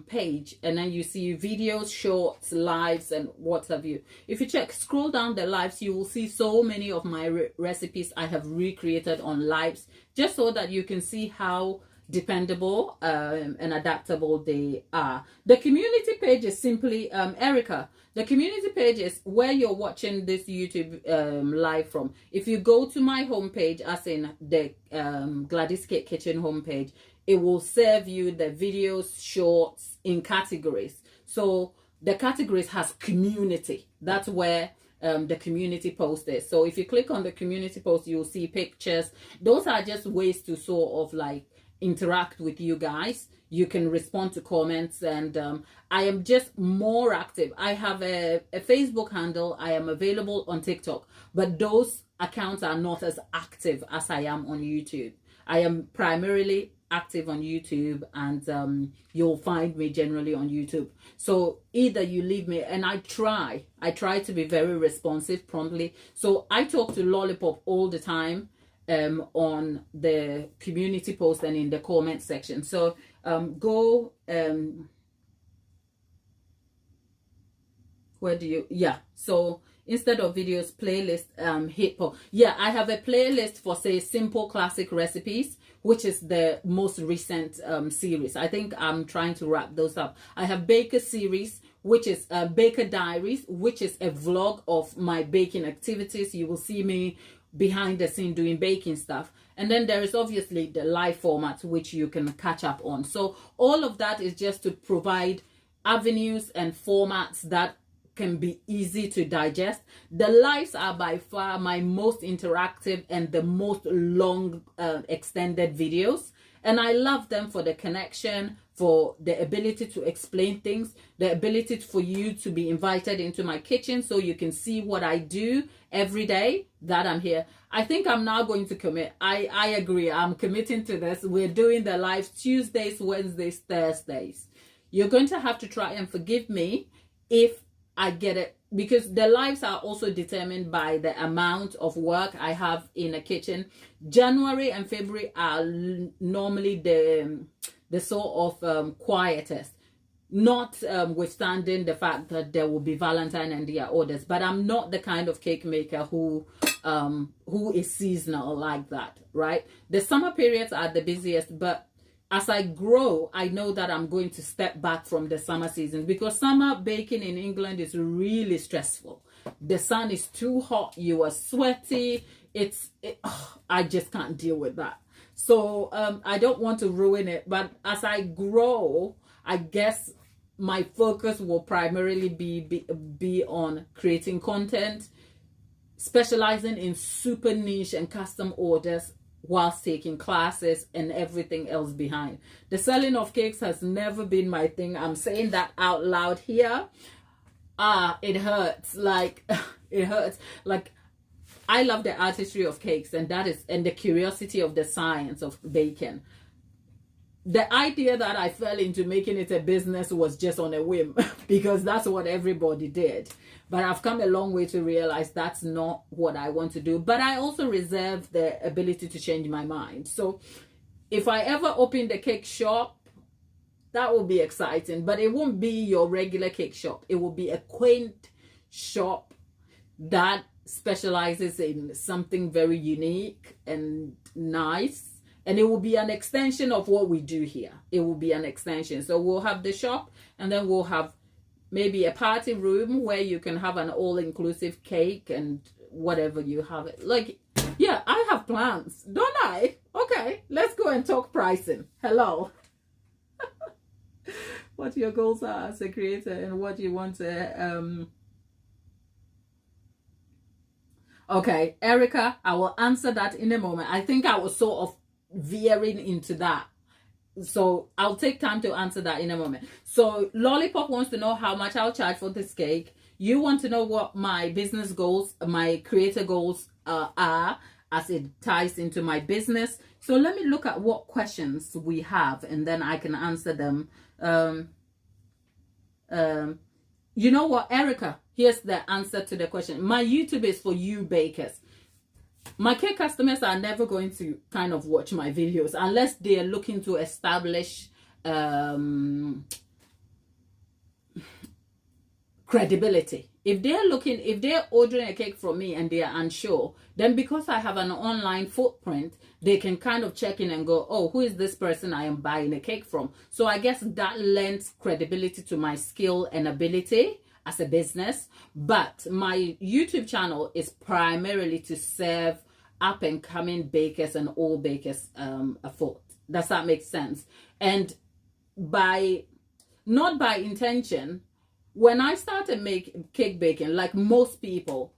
page and then you see videos, shorts, lives, and what have you, if you scroll down the lives, you will see so many of my recipes I have recreated on lives, just so that you can see how dependable and adaptable they are. The community page is simply Erica. The community page is where you're watching this YouTube live from. If you go to my homepage, as in the Gladys Cake Kitchen homepage, it will serve you the videos, shorts in categories. So the categories has community. That's where the community post is. So if you click on the community post, you'll see pictures. Those are just ways to sort of like interact with you guys. You can respond to comments, and I am just more active. I have a Facebook handle. I am available on TikTok, but those accounts are not as active as I am on YouTube. I am primarily active on YouTube, and you'll find me generally on YouTube. So either you leave me, and I try to be very responsive promptly. So I talk to Lollipop all the time on the community post and in the comment section. So go where do you, yeah, so instead of videos, playlist, hit pop. Yeah, I have a playlist for, say, simple classic recipes, which is the most recent series. I think I'm trying to wrap those up. I have Baker series, which is Baker Diaries, which is a vlog of my baking activities. You will see me behind the scene doing baking stuff. And then there is obviously the live format, which you can catch up on. So all of that is just to provide avenues and formats that can be easy to digest. The lives are by far my most interactive and the most long extended videos. And I love them for the connection, for the ability to explain things, the ability for you to be invited into my kitchen so you can see what I do every day that I'm here. I think I'm now going to commit. I agree. I'm committing to this. We're doing the lives Tuesdays, Wednesdays, Thursdays. You're going to have to try and forgive me if I get it, because the lives are also determined by the amount of work I have in a kitchen. January and February are normally the sort of quietest, not withstanding the fact that there will be Valentine and their orders. But I'm not the kind of cake maker who is seasonal like that, right? The summer periods are the busiest, but as I grow, I know that I'm going to step back from the summer season, because summer baking in England is really stressful. The sun is too hot. You are sweaty. I just can't deal with that. So I don't want to ruin it. But as I grow, I guess my focus will primarily be on creating content, specializing in super niche and custom orders, whilst taking classes and everything else behind. The selling of cakes has never been my thing. I'm saying that out loud here. It hurts. Like, it hurts. Like, I love the artistry of cakes, and the curiosity of the science of baking. The idea that I fell into making it a business was just on a whim, because that's what everybody did. But I've come a long way to realize that's not what I want to do. But I also reserve the ability to change my mind. So if I ever open the cake shop, that will be exciting. But it won't be your regular cake shop. It will be a quaint shop that specializes in something very unique and nice. And it will be an extension of what we do here. It will be an extension. So we'll have the shop, and then we'll have maybe a party room where you can have an all-inclusive cake and whatever you have it. Like, yeah, I have plans, don't I? Okay, let's go and talk pricing. Hello. What your goals are as a creator and what you want to... Okay, Erica, I will answer that in a moment. I think I was sort of veering into that, so I'll take time to answer that in a moment. So Lollipop wants to know how much I'll charge for this cake. You want to know what my business goals, my creator goals are, as it ties into my business. So let me look at what questions we have, and then I can answer them. You know what, Erica, here's the answer to the question. My YouTube is for you bakers. My cake customers are never going to kind of watch my videos unless they are looking to establish credibility. If they're ordering a cake from me and they are unsure, then because I have an online footprint, they can kind of check in and go, oh, who is this person I am buying a cake from? So I guess that lends credibility to my skill and ability as a business. But my YouTube channel is primarily to serve up and coming bakers and all bakers afford. Does that make sense? And not by intention, when I started cake baking, like most people,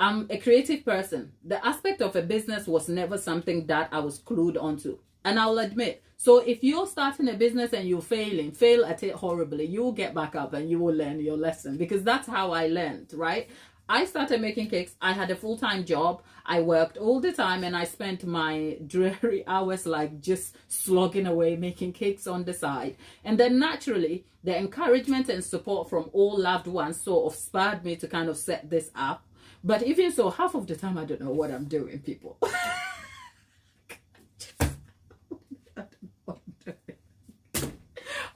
I'm a creative person. The aspect of a business was never something that I was clued onto. And I'll admit, so if you're starting a business and you're fail at it horribly, you will get back up and you will learn your lesson, because that's how I learned, right? I started making cakes. I had a full-time job. I worked all the time, and I spent my dreary hours like just slogging away making cakes on the side. And then naturally, the encouragement and support from all loved ones sort of spurred me to kind of set this up. But even so, half of the time, I don't know what I'm doing, people.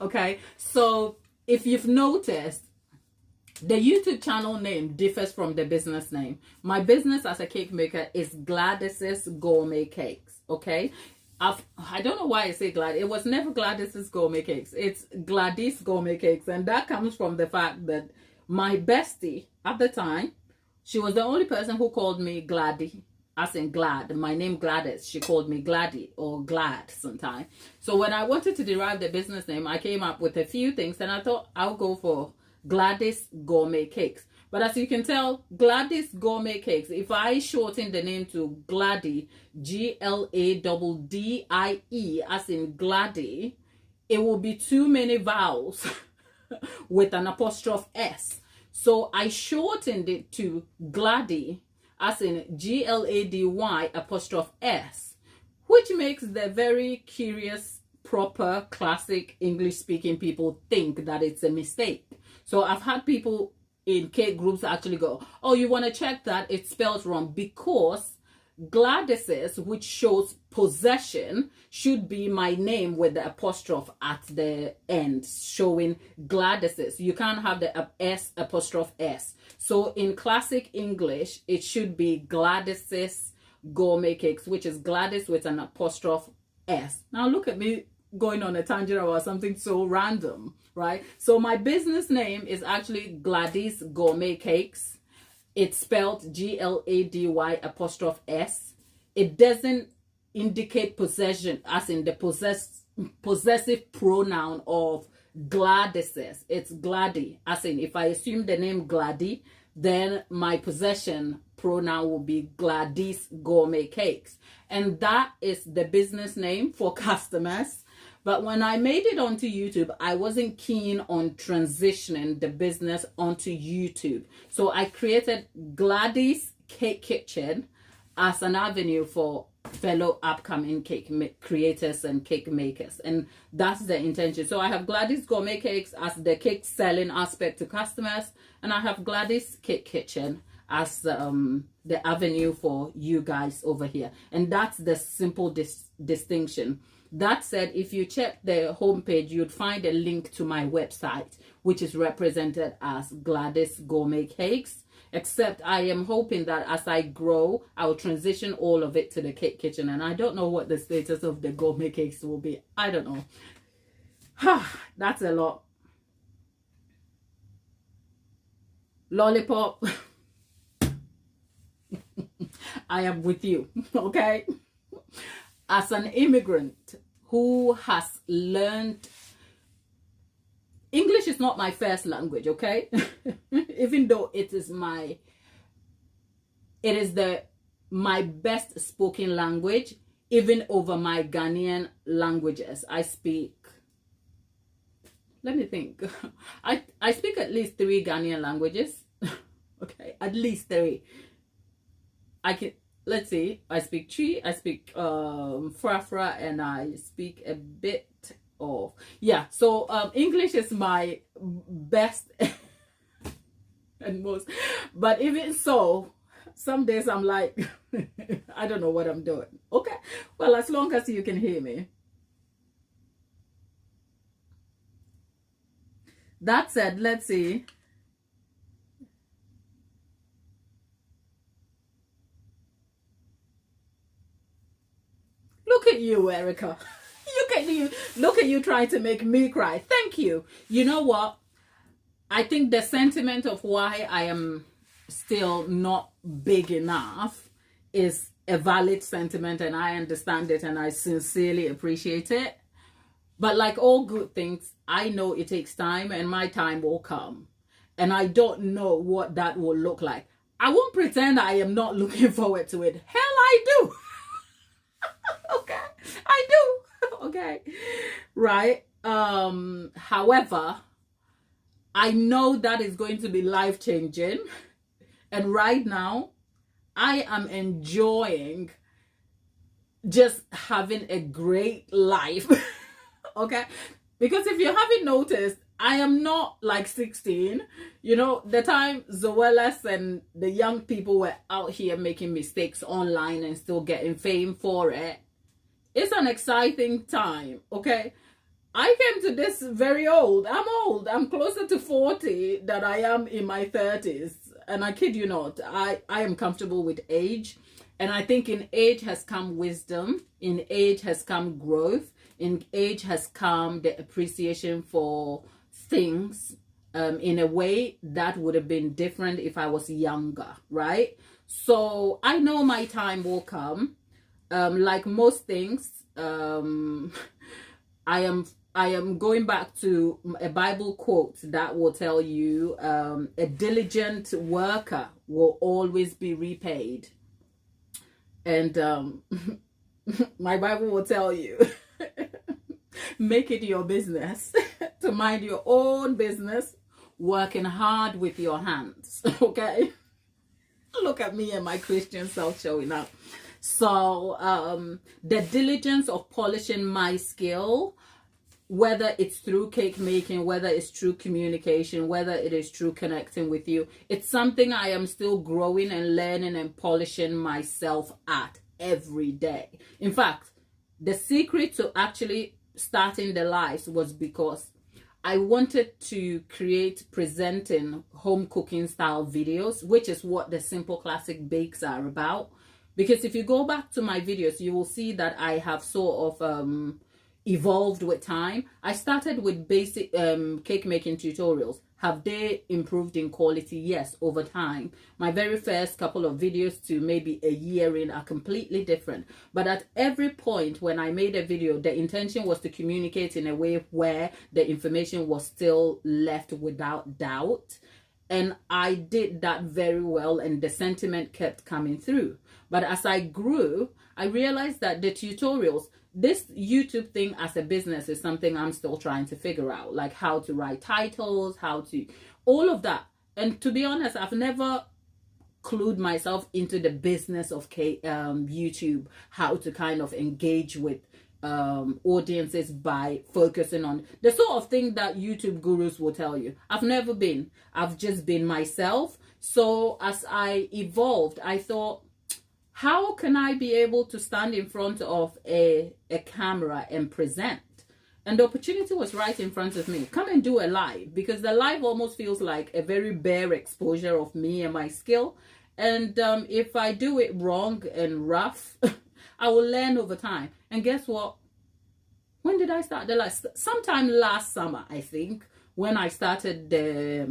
Okay, so if you've noticed, the YouTube channel name differs from the business name. My business as a cake maker is Gladys's Gourmet Cakes, okay? I don't know why I say Glad. It was never Gladys's Gourmet Cakes. It's Gladys Gourmet Cakes, and that comes from the fact that my bestie at the time, she was the only person who called me Gladdy, as in Glad. My name Gladys. She called me Gladdy or Glad sometimes. So when I wanted to derive the business name, I came up with a few things, and I thought I'll go for Gladys Gourmet Cakes. But as you can tell, Gladys Gourmet Cakes, if I shorten the name to Gladdy, Gladie, as in Gladdy, it will be too many vowels with an apostrophe S. So I shortened it to Gladdy, as in Glady apostrophe S, which makes the very curious, proper, classic English-speaking people think that it's a mistake. So I've had people in cake groups actually go, oh, you want to check that it's spelled wrong, because Gladys's, which shows possession, should be my name with the apostrophe at the end, showing Gladys's. You can't have the S apostrophe S. So in classic English, it should be Gladys's Gourmet Cakes, which is Gladys with an apostrophe S. Now look at me going on a tangent about something so random, right? So my business name is actually Gladys Gourmet Cakes. It's spelled Glady apostrophe S. It doesn't indicate possession, as in the possessive pronoun of Gladys's. It's Gladdy, as in if I assume the name Gladdy, then my possession pronoun will be Gladys Gourmet Cakes. And that is the business name for customers. But when I made it onto YouTube, I wasn't keen on transitioning the business onto YouTube. So I created Gladys Cake Kitchen as an avenue for fellow upcoming cake creators and cake makers. And that's the intention. So I have Gladys Gourmet Cakes as the cake selling aspect to customers. And I have Gladys Cake Kitchen as the avenue for you guys over here. And that's the simple distinction. That said, if you check the homepage, you'd find a link to my website, which is represented as Gladys Gourmet Cakes. Except I am hoping that as I grow, I will transition all of it to the cake kitchen. And I don't know what the status of the gourmet cakes will be. I don't know. That's a lot. Lollipop. I am with you, okay? As an immigrant who has learned, English is not my first language, okay? Even though it is my best spoken language, even over my Ghanaian languages. I speak, let me think. I speak at least 3 Ghanaian languages. Okay, at least 3. Let's see, I speak Chi, I speak Frafra, and I speak a bit of, yeah, so English is my best and most, but even so, some days I'm like, I don't know what I'm doing. Okay, well, as long as you can hear me. That said, let's see. Look at you, Erica. Look at you trying to make me cry. Thank you. You know what? I think the sentiment of why I am still not big enough is a valid sentiment, and I understand it and I sincerely appreciate it. But like all good things, I know it takes time, and my time will come. And I don't know what that will look like. I won't pretend I am not looking forward to it. Hell, I do. Okay, I do. Okay, right. However, I know that is going to be life-changing, and right now I am enjoying just having a great life. Okay, because if you haven't noticed, I am not like 16. You know, the time Zoelas and the young people were out here making mistakes online and still getting fame for it. It's an exciting time, okay? I came to this very old. I'm old. I'm closer to 40 than I am in my 30s. And I kid you not, I am comfortable with age. And I think in age has come wisdom. In age has come growth. In age has come the appreciation for things in a way that would have been different if I was younger, right? So I know my time will come. Like most things, I am I am going back to a Bible quote that will tell you a diligent worker will always be repaid. And my Bible will tell you, make it your business to mind your own business, working hard with your hands. Okay? Look at me and my Christian self showing up. So the diligence of polishing my skill, whether it's through cake making, whether it's through communication, whether it is through connecting with you, it's something I am still growing and learning and polishing myself at every day. In fact, the secret to actually starting the lives was because I wanted to create presenting home cooking style videos, which is what the Simple Classic Bakes are about. Because if you go back to my videos, you will see that I have sort of evolved with time. I started with basic cake making tutorials. Have they improved in quality? Yes, over time. My very first couple of videos to maybe a year in are completely different. But at every point when I made a video, the intention was to communicate in a way where the information was still left without doubt. And I did that very well, and the sentiment kept coming through. But as I grew, I realized that the tutorials, this YouTube thing as a business is something I'm still trying to figure out, like how to write titles, how to, all of that. And to be honest, I've never clued myself into the business of YouTube, how to kind of engage with audiences by focusing on the sort of thing that YouTube gurus will tell you. I've never been. I've just been myself. So as I evolved, I thought, how can I be able to stand in front of a camera and present? And the opportunity was right in front of me. Come and do a live, because the live almost feels like a very bare exposure of me and my skill. And if I do it wrong and rough, I will learn over time. And guess what? When did I start the live? Sometime last summer, I think, when I started a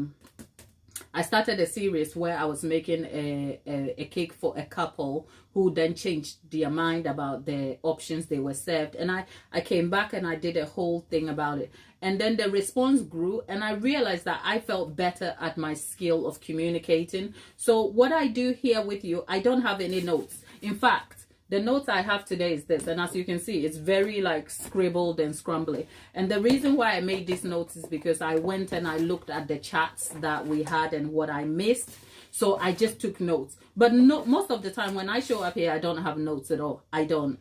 series where I was making a cake for a couple who then changed their mind about the options they were served. And I came back and I did a whole thing about it. And then the response grew, and I realized that I felt better at my skill of communicating. So what I do here with you, I don't have any notes. In fact, the notes I have today is this, and as you can see, it's very like scribbled and scrumbly. And the reason why I made these notes is because I went and I looked at the chats that we had and what I missed. So I just took notes. But no, most of the time when I show up here, I don't have notes at all. I don't.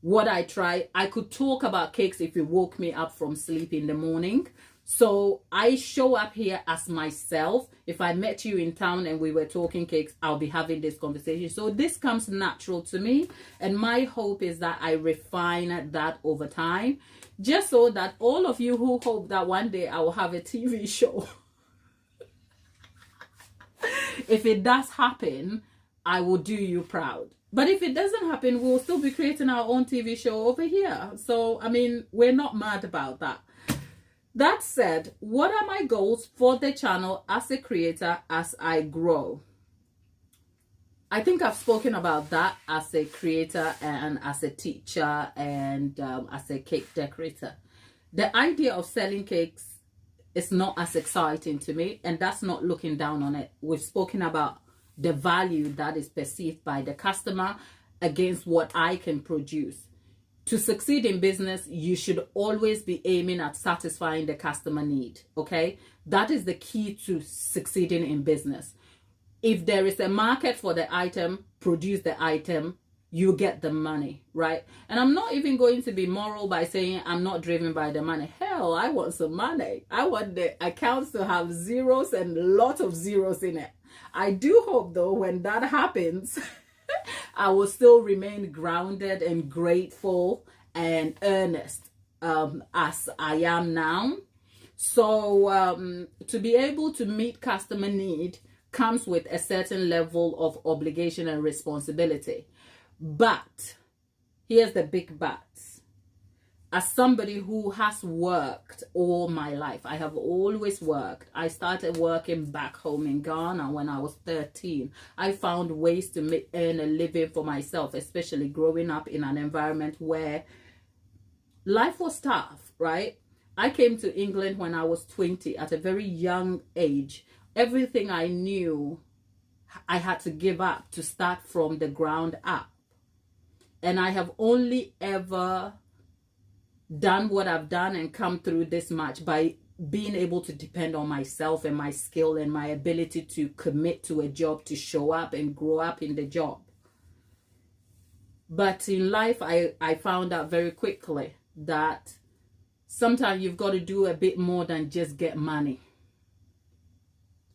What I try, I could talk about cakes if you woke me up from sleep in the morning. So I show up here as myself. If I met you in town and we were talking cakes, I'll be having this conversation. So this comes natural to me. And my hope is that I refine that over time, just so that all of you who hope that one day I will have a TV show, if it does happen, I will do you proud. But if it doesn't happen, we'll still be creating our own TV show over here. So, I mean, we're not mad about that. That said, what are my goals for the channel as a creator as I grow? I think I've spoken about that as a creator and as a teacher and as a cake decorator. The idea of selling cakes is not as exciting to me, and that's not looking down on it. We've spoken about the value that is perceived by the customer against what I can produce. To succeed in business, you should always be aiming at satisfying the customer need, okay? That is the key to succeeding in business. If there is a market for the item, produce the item, you get the money, right? And I'm not even going to be moral by saying I'm not driven by the money. Hell, I want some money. I want the accounts to have zeros and a lot of zeros in it. I do hope, though, when that happens, I will still remain grounded and grateful and earnest as I am now. So to be able to meet customer need comes with a certain level of obligation and responsibility. But here's the big but. As somebody who has worked all my life, I have always worked. I started working back home in Ghana when I was 13. I found ways to earn a living for myself, especially growing up in an environment where life was tough, right? I came to England when I was 20 at a very young age. Everything I knew, I had to give up to start from the ground up. And I have only ever done what I've done and come through this much by being able to depend on myself and my skill and my ability to commit to a job, to show up and grow up in the job. But in life, I found out very quickly that sometimes you've got to do a bit more than just get money.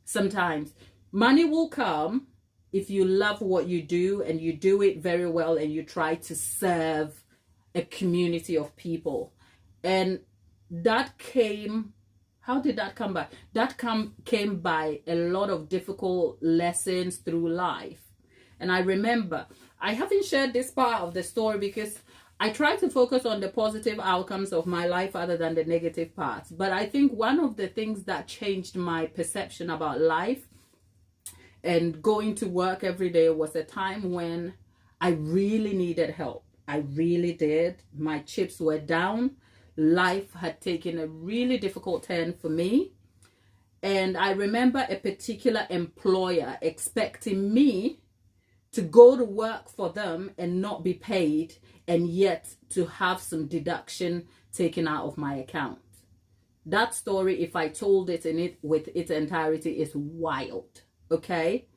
Sometimes money will come if you love what you do and you do it very well and you try to serve a community of people. And that came, how did that come by? That came by a lot of difficult lessons through life. And I remember, I haven't shared this part of the story because I try to focus on the positive outcomes of my life other than the negative parts. But I think one of the things that changed my perception about life and going to work every day was a time when I really needed help. I really did. My chips were down. Life had taken a really difficult turn for me. And I remember a particular employer expecting me to go to work for them and not be paid, and yet to have some deduction taken out of my account. That story, if I told it with its entirety, is wild, okay?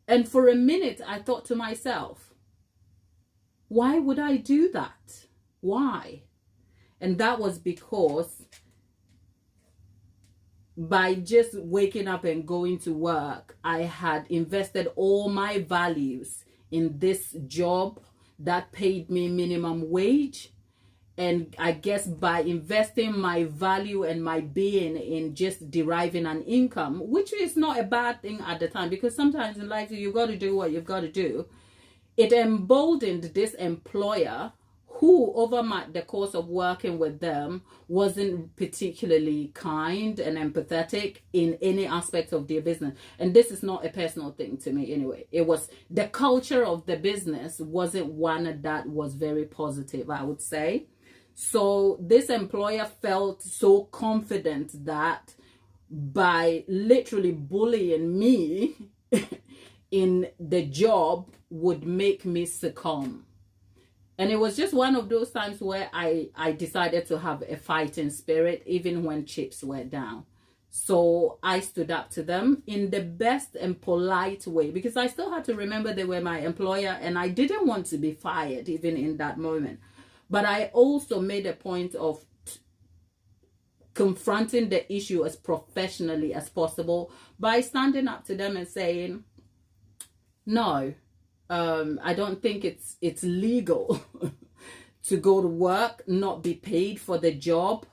And for a minute, I thought to myself, why would I do that? Why? And that was because by just waking up and going to work, I had invested all my values in this job that paid me minimum wage. And I guess by investing my value and my being in just deriving an income, which is not a bad thing at the time, because sometimes in life you've got to do what you've got to do, it emboldened this employer who, over the course of working with them, wasn't particularly kind and empathetic in any aspect of their business. And this is not a personal thing to me anyway. It was the culture of the business wasn't one that was very positive, I would say. So this employer felt so confident that by literally bullying me in the job would make me succumb. And it was just one of those times where I decided to have a fighting spirit, even when chips were down. So I stood up to them in the best and polite way, because I still had to remember they were my employer and I didn't want to be fired even in that moment. But I also made a point of confronting the issue as professionally as possible by standing up to them and saying, no, I don't think it's legal to go to work, not be paid for the job,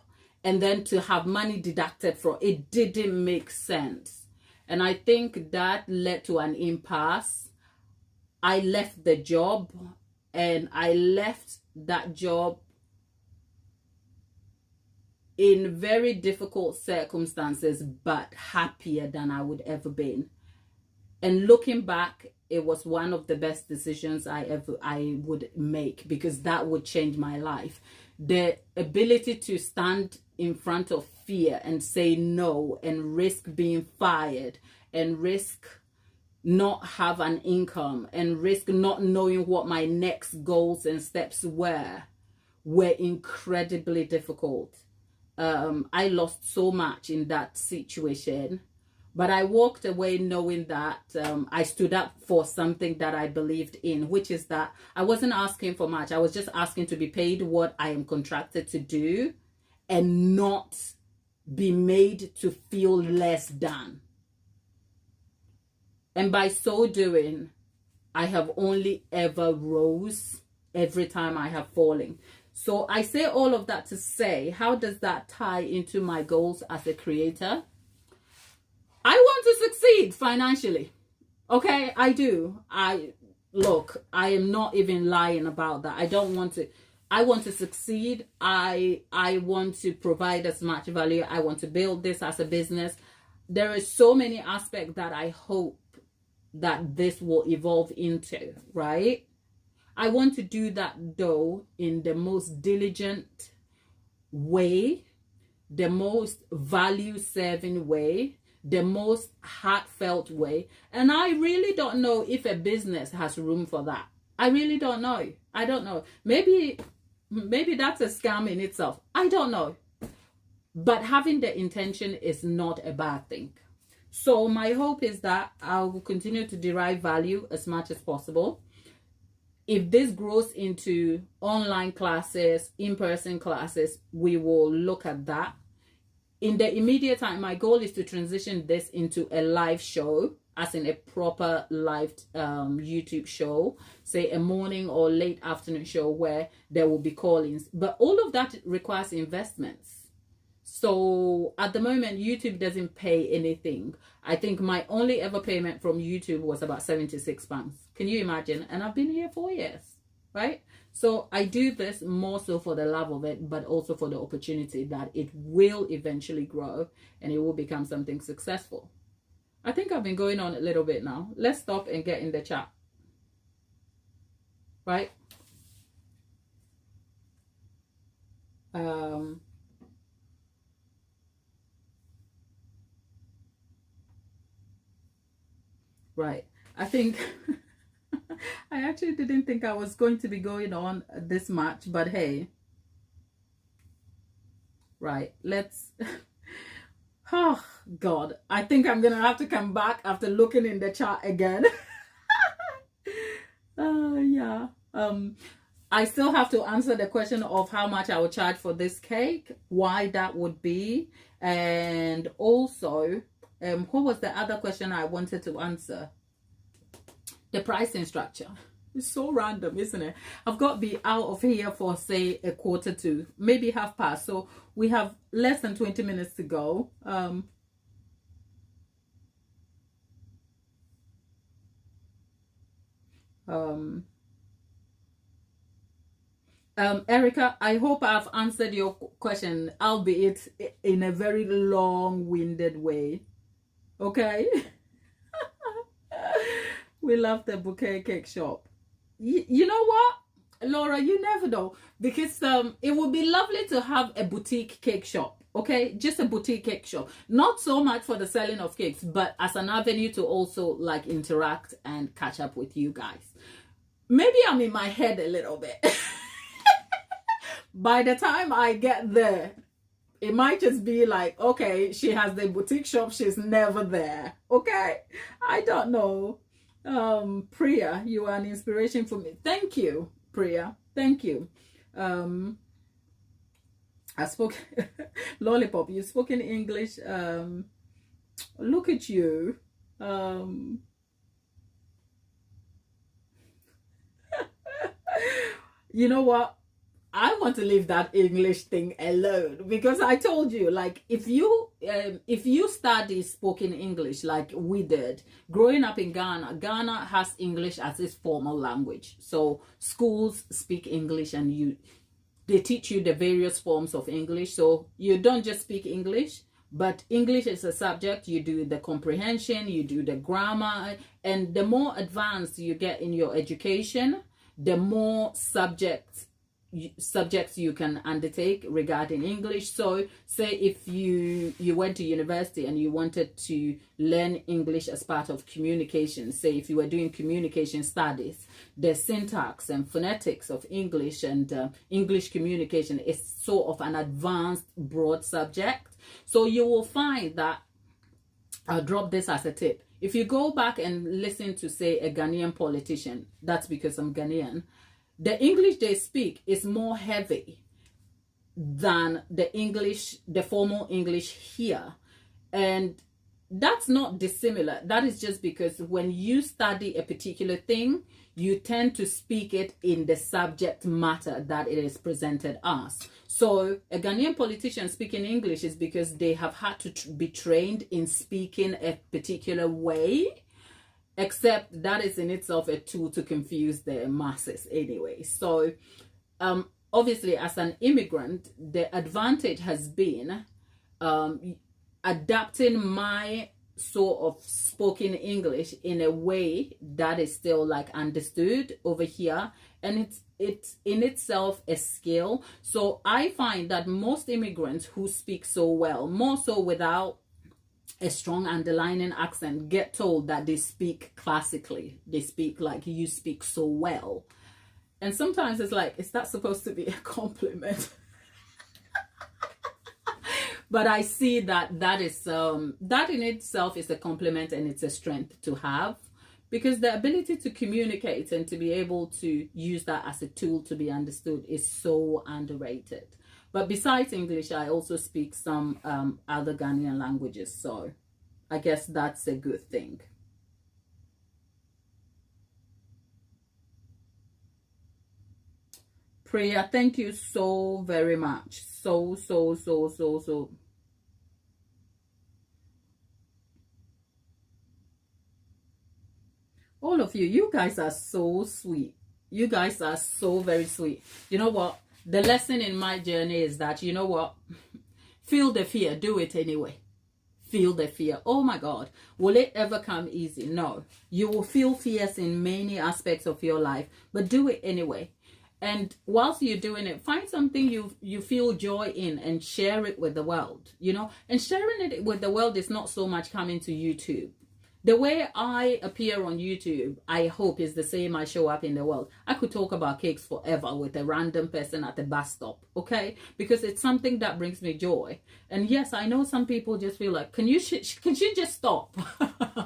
and then to have money deducted from it. Didn't make sense. And I think that led to an impasse. I left the job, and I left that job in very difficult circumstances, but happier than I would ever been. And looking back, it was one of the best decisions I would make, because that would change my life. The ability to stand in front of fear and say no, and risk being fired, and risk not have an income, and risk not knowing what my next goals and steps were incredibly difficult. I lost so much in that situation. But I walked away knowing that I stood up for something that I believed in, which is that I wasn't asking for much. I was just asking to be paid what I am contracted to do and not be made to feel less than. And by so doing, I have only ever rose every time I have fallen. So I say all of that to say, how does that tie into my goals as a creator? I want to succeed financially. Okay, I do. I am not even lying about that. I want to succeed. I want to provide as much value. I want to build this as a business. There are so many aspects that I hope that this will evolve into, right? I want to do that though in the most diligent way, the most value-serving way, the most heartfelt way. And I really don't know if a business has room for that. I really don't know. I don't know. Maybe that's a scam in itself. I don't know. But having the intention is not a bad thing. So my hope is that I will continue to derive value as much as possible. If this grows into online classes, in-person classes, we will look at that. In the immediate time, my goal is to transition this into a live show, as in a proper live YouTube show, say a morning or late afternoon show where there will be call-ins. But all of that requires investments. So at the moment, YouTube doesn't pay anything. I think my only ever payment from YouTube was about £76. Can you imagine? And I've been here 4 years, right? So I do this more so for the love of it, but also for the opportunity that it will eventually grow and it will become something successful. I think I've been going on a little bit now. Let's stop and get in the chat. Right? Right. I think I actually didn't think I was going to be going on this much, but hey. Right. Let's oh God. I think I'm gonna have to come back after looking in the chat again. Yeah. I still have to answer the question of how much I would charge for this cake, why that would be, and also what was the other question I wanted to answer? The pricing structure. It's so random, isn't it? I've got to be out of here for, say, 1:45, maybe past. So we have less than 20 minutes to go. Erica, I hope I've answered your question, albeit in a very long-winded way. Okay? We love the bouquet cake shop. You know what, Laura, you never know, because it would be lovely to have a boutique cake shop. Okay, just a boutique cake shop, not so much for the selling of cakes, but as an avenue to also like interact and catch up with you guys. Maybe I'm in my head a little bit. By the time I get there, it might just be like, okay, she has the boutique shop, she's never there. Okay, I don't know. Priya, you are an inspiration for me. Thank you, Priya. Thank you. I spoke Lollipop, you spoke in English. Look at you. You know what? I want to leave that English thing alone, because I told you, like, if you study spoken English like we did growing up in Ghana, Ghana has English as its formal language. So schools speak English and they teach you the various forms of English. So you don't just speak English, but English is a subject. You do the comprehension, you do the grammar, and the more advanced you get in your education, the more subjects you can undertake regarding English. So say if you went to university and you wanted to learn English as part of communication, say if you were doing communication studies, the syntax and phonetics of English and English communication is sort of an advanced broad subject. So you will find that, I'll drop this as a tip, if you go back and listen to, say, a Ghanaian politician, that's because I'm Ghanaian, the English they speak is more heavy than the formal English here. And that's not dissimilar. That is just because when you study a particular thing, you tend to speak it in the subject matter that it is presented as. So a Ghanaian politician speaking English is because they have had to be trained in speaking a particular way. Except that is in itself a tool to confuse the masses anyway. So obviously as an immigrant, the advantage has been adapting my sort of spoken English in a way that is still like understood over here, and it's in itself a skill. So I find that most immigrants who speak so well, more so without a strong underlining accent, get told that they speak classically. They speak like, you speak so well. And sometimes it's like, is that supposed to be a compliment? But I see that that is that in itself is a compliment, and it's a strength to have, because the ability to communicate and to be able to use that as a tool to be understood is so underrated. But besides English, I also speak some other Ghanaian languages, so I guess that's a good thing. Priya, thank you so very much. So. All of you guys are so sweet. You guys are so very sweet. You know what? The lesson in my journey is that, you know what? Feel the fear. Do it anyway. Feel the fear. Oh my God. Will it ever come easy? No. You will feel fears in many aspects of your life, but do it anyway. And whilst you're doing it, find something you feel joy in and share it with the world, you know. And sharing it with the world is not so much coming to YouTube. The way I appear on YouTube, I hope, is the same I show up in the world. I could talk about cakes forever with a random person at the bus stop, okay? Because it's something that brings me joy. And yes, I know some people just feel like, can you just stop?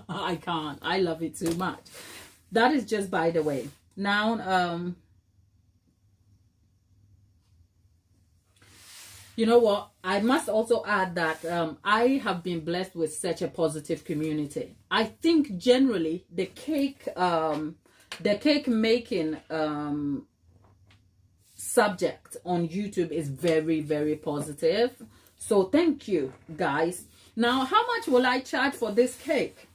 I can't. I love it too much. That is just by the way. Now, you know what? I must also add that I have been blessed with such a positive community. I think generally the cake making subject on YouTube is very, very positive. So thank you, guys. Now, how much will I charge for this cake?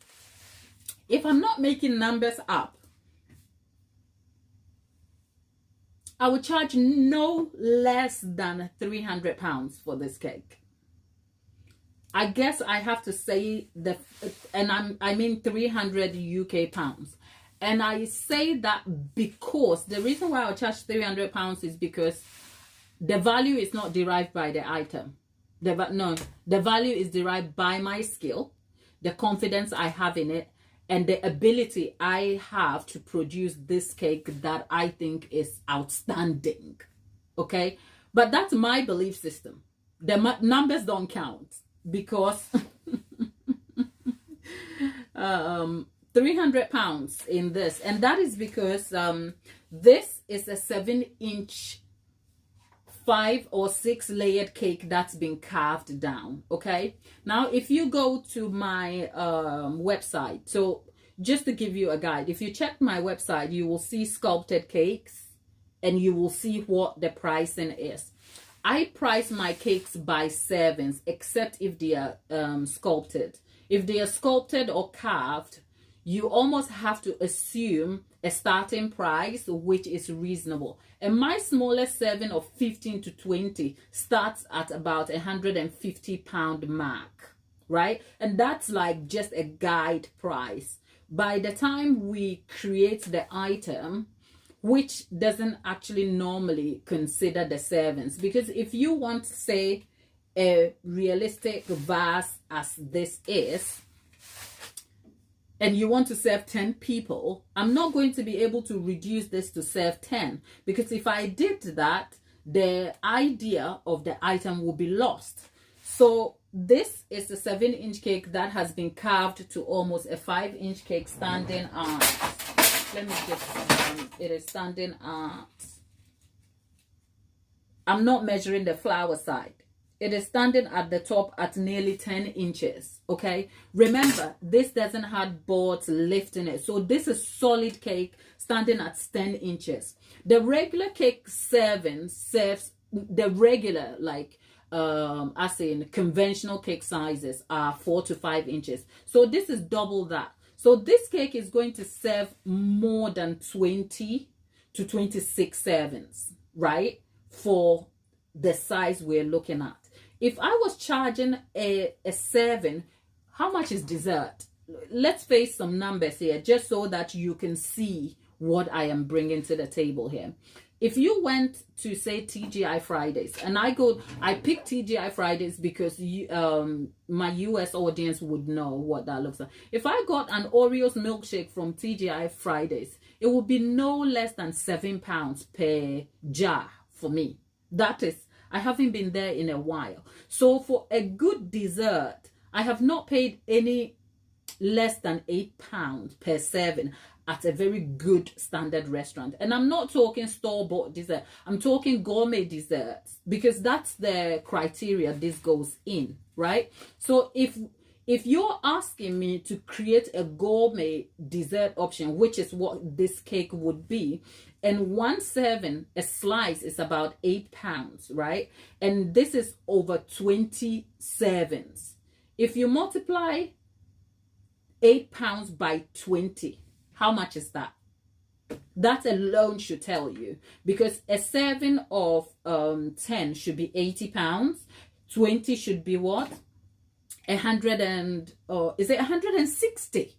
If I'm not making numbers up, I would charge no less than £300 for this cake. I guess I have to say I mean 300 UK pounds. And I say that because the reason why I would charge £300 is because the value is not derived by the item. The value is derived by my skill, the confidence I have in it, and the ability I have to produce this cake that I think is outstanding. Okay? But that's my belief system. The numbers don't count, because £300 in this. And that is because this is a 7-inch 5 or 6 layered cake that's been carved down. Okay, now if you go to my website, so just to give you a guide, if you check my website, you will see sculpted cakes and you will see what the pricing is. I price my cakes by servings, except if they are sculpted. If they are sculpted or carved, you almost have to assume a starting price which is reasonable. And my smallest serving of 15 to 20 starts at about £150 mark, right? And that's like just a guide price. By the time we create the item, which doesn't actually normally consider the servings, because if you want, say, a realistic vase as this is, and you want to serve 10 people, I'm not going to be able to reduce this to serve 10, because if I did that, the idea of the item will be lost. So this is a 7-inch cake that has been carved to almost a 5-inch cake, standing at, let me just, it is standing at, I'm not measuring the flower side. It is standing at the top at nearly 10 inches. Okay, remember, this doesn't have boards lifting it, so this is solid cake standing at 10 inches. The regular cake serving serves the regular, like as in conventional cake sizes, are 4 to 5 inches. So this is double that. So this cake is going to serve more than 20 to 26 servings, right, for the size we're looking at. If I was charging a serving how much is dessert? Let's face some numbers here, just so that you can see what I am bringing to the table here. If you went to, say, TGI Fridays, and I picked TGI Fridays because my US audience would know what that looks like. If I got an Oreos milkshake from TGI Fridays, it would be no less than £7 per jar for me. That is, I haven't been there in a while. So for a good dessert, I have not paid any less than £8 per serving at a very good standard restaurant. And I'm not talking store-bought dessert. I'm talking gourmet desserts, because that's the criteria this goes in, right? So if you're asking me to create a gourmet dessert option, which is what this cake would be, and one serving, a slice, is about £8, right? And this is over 20 servings. If you multiply £8 by 20, how much is that? That alone should tell you, because a serving of 10 should be £80. 20 should be what? 100 and is it 160?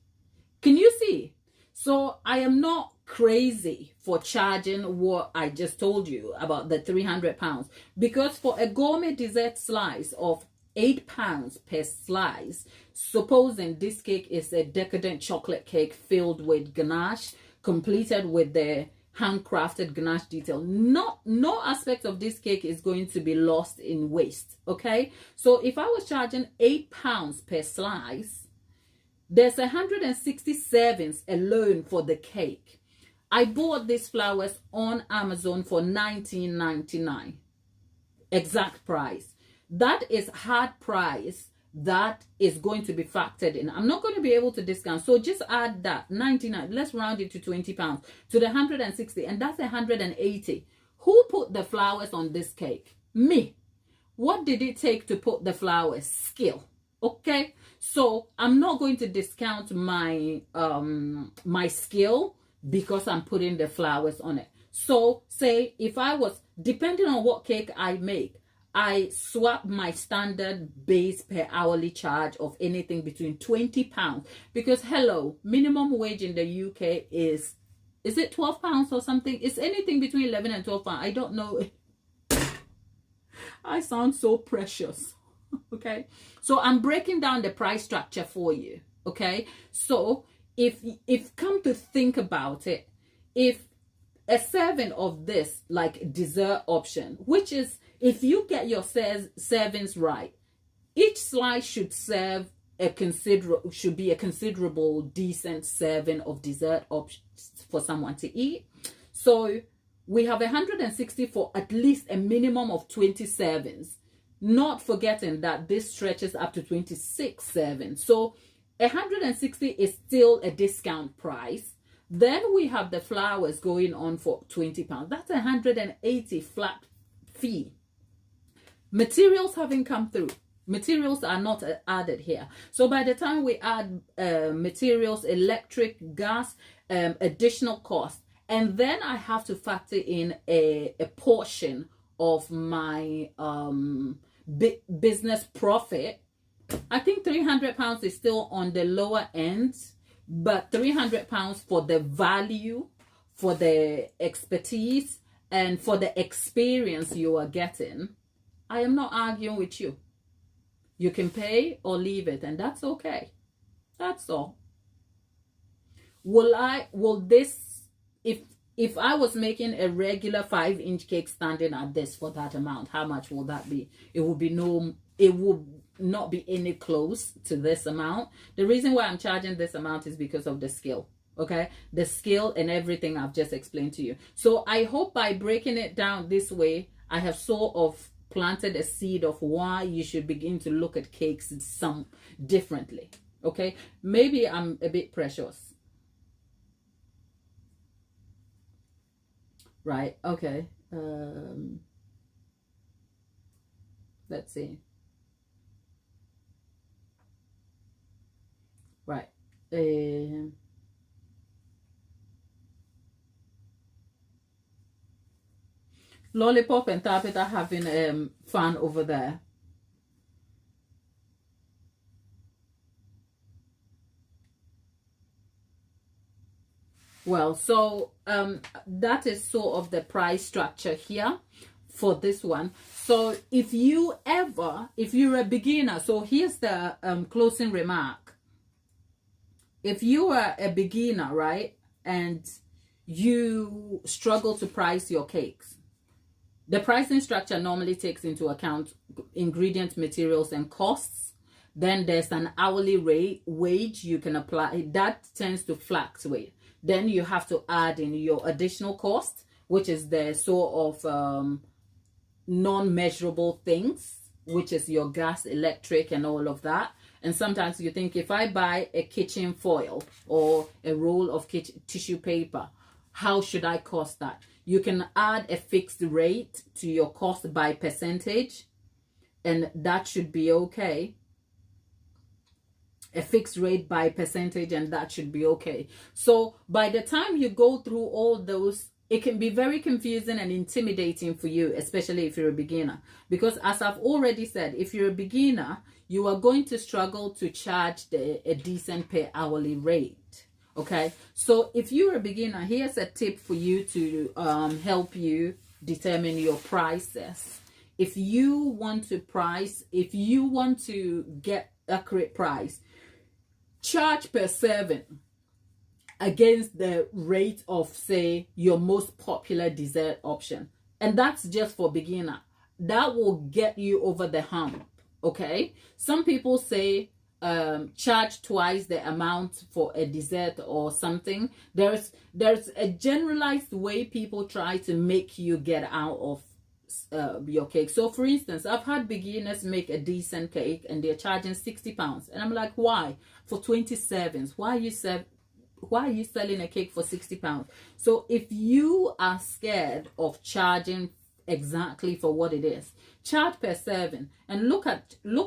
Can you see? So I am not crazy for charging what I just told you about the £300, because for a gourmet dessert slice of £8 per slice, supposing this cake is a decadent chocolate cake filled with ganache, completed with the handcrafted ganache detail, no aspect of this cake is going to be lost in waste. Okay, so if I was charging £8 per slice, there's 160 servings alone for the cake. I bought these flowers on Amazon for $19.99, exact price. That is hard price that is going to be factored in. I'm not going to be able to discount, so just add that 99, let's round it to £20, to the 160, and that's 180. Who put the flowers on this cake? Me. What did it take to put the flowers? Skill. Okay, so I'm not going to discount my my skill because I'm putting the flowers on it. So say if I was, depending on what cake I make, I swap my standard base per hourly charge of anything between £20, because hello, minimum wage in the UK is it £12 or something? It's anything between 11 and £12. I don't know. I sound so precious. Okay, so I'm breaking down the price structure for you. Okay, so if come to think about it, if a serving of this, like dessert option, which is, if you get your servings right, each slice should serve should be a considerable decent serving of dessert options for someone to eat. So we have 160 for at least a minimum of 20 servings, not forgetting that this stretches up to 26 servings. So 160 is still a discount price. Then we have the flowers going on for £20. That's 180 flat fee. Materials haven't come through. Materials are not added here. So by the time we add materials, electric, gas, additional cost, and then I have to factor in a portion of my business profit, I think £300 is still on the lower end, but £300 for the value, for the expertise, and for the experience you are getting, I am not arguing with you. You can pay or leave it, and that's okay. That's all. Will this, if I was making a regular 5-inch cake standing at this for that amount, how much will that be? It would not be any close to this amount. The reason why I'm charging this amount is because of the skill. Okay, the skill and everything I've just explained to you. So I hope by breaking it down this way, I have sort of planted a seed of why you should begin to look at cakes some differently. Okay, maybe I'm a bit precious, right? Okay, let's see. Right, Lollipop and Tabitha having fun over there. Well, so that is sort of the price structure here for this one. So if you're a beginner, so here's the closing remark. If you are a beginner, right, and you struggle to price your cakes, the pricing structure normally takes into account ingredients, materials, and costs. Then there's an hourly rate wage you can apply. That tends to fluctuate. Then you have to add in your additional cost, which is the sort of non-measurable things, which is your gas, electric, and all of that. And sometimes you think, if I buy a kitchen foil or a roll of tissue paper, how should I cost that? You can add a fixed rate to your cost by percentage, and that should be okay. A fixed rate by percentage, and that should be okay. So by the time you go through all those, it can be very confusing and intimidating for you, especially if you're a beginner. Because as I've already said, if you're a beginner, you are going to struggle to charge a decent per hourly rate. Okay, so if you're a beginner, here's a tip for you to help you determine your prices. If you want to get accurate price, charge per serving against the rate of, say, your most popular dessert option. And that's just for beginner. That will get you over the hump. Okay, some people say charge twice the amount for a dessert or something. There's a generalized way people try to make you get out of your cake. So for instance, I've had beginners make a decent cake and they're charging £60, and I'm like, why? For 20 servings, why are you selling a cake for £60? So if you are scared of charging exactly for what it is, charge per serving, and look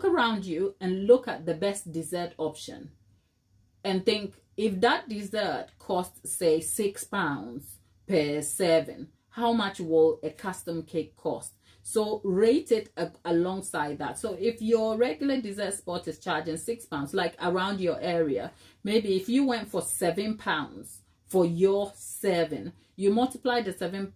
around you and look at the best dessert option and think, if that dessert costs, say, £6 per serving, how much will a custom cake cost? So rate it alongside that. So if your regular dessert spot is charging £6, like around your area, maybe if you went for £7 for your serving, you multiply the £7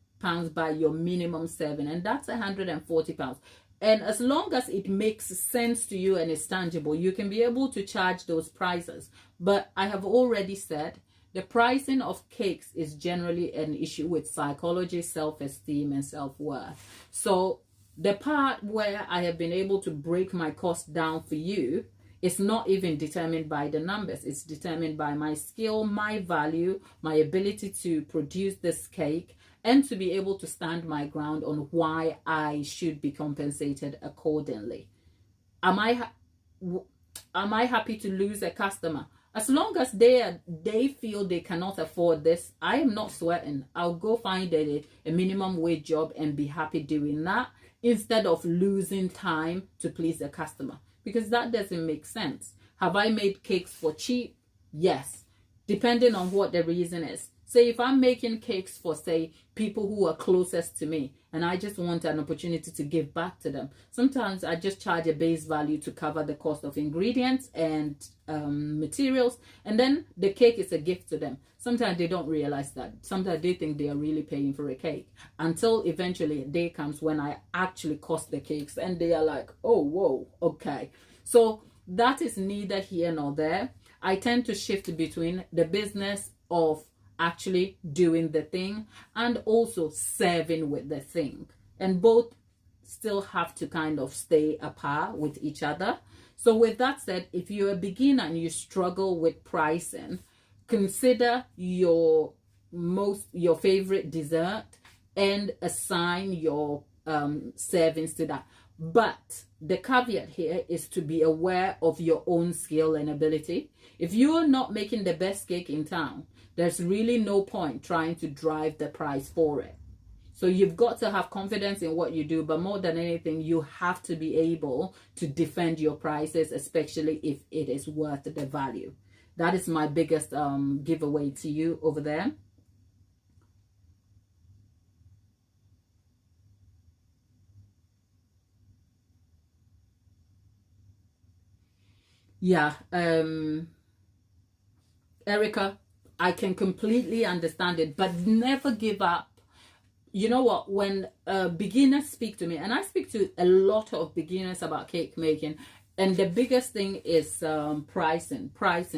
by your minimum serving, and that's £140. And as long as it makes sense to you and it's tangible, you can be able to charge those prices. But I have already said, the pricing of cakes is generally an issue with psychology, self-esteem, and self-worth. So the part where I have been able to break my cost down for you is not even determined by the numbers. It's determined by my skill, my value, my ability to produce this cake, and to be able to stand my ground on why I should be compensated accordingly. Am I happy to lose a customer? As long as they feel they cannot afford this, I am not sweating. I'll go find a minimum wage job and be happy doing that, instead of losing time to please the customer, because that doesn't make sense. Have I made cakes for cheap? Yes, depending on what the reason is. Say if I'm making cakes for, say, people who are closest to me, and I just want an opportunity to give back to them, sometimes I just charge a base value to cover the cost of ingredients and materials, and then the cake is a gift to them. Sometimes they don't realize that. Sometimes they think they are really paying for a cake, until eventually a day comes when I actually cost the cakes, and they are like, oh, whoa, okay. So that is neither here nor there. I tend to shift between the business of actually doing the thing and also serving with the thing, and both still have to kind of stay apart with each other. So with that said, if you're a beginner and you struggle with pricing, consider your favorite dessert and assign your servings to that. But the caveat here is to be aware of your own skill and ability. If you are not making the best cake in town, there's really no point trying to drive the price for it. So you've got to have confidence in what you do, but more than anything, you have to be able to defend your prices, especially if it is worth the value. That is my biggest giveaway to you over there. Yeah, Erica, I can completely understand it, but never give up. You know what, when beginners speak to me, and I speak to a lot of beginners about cake making, and the biggest thing is pricing.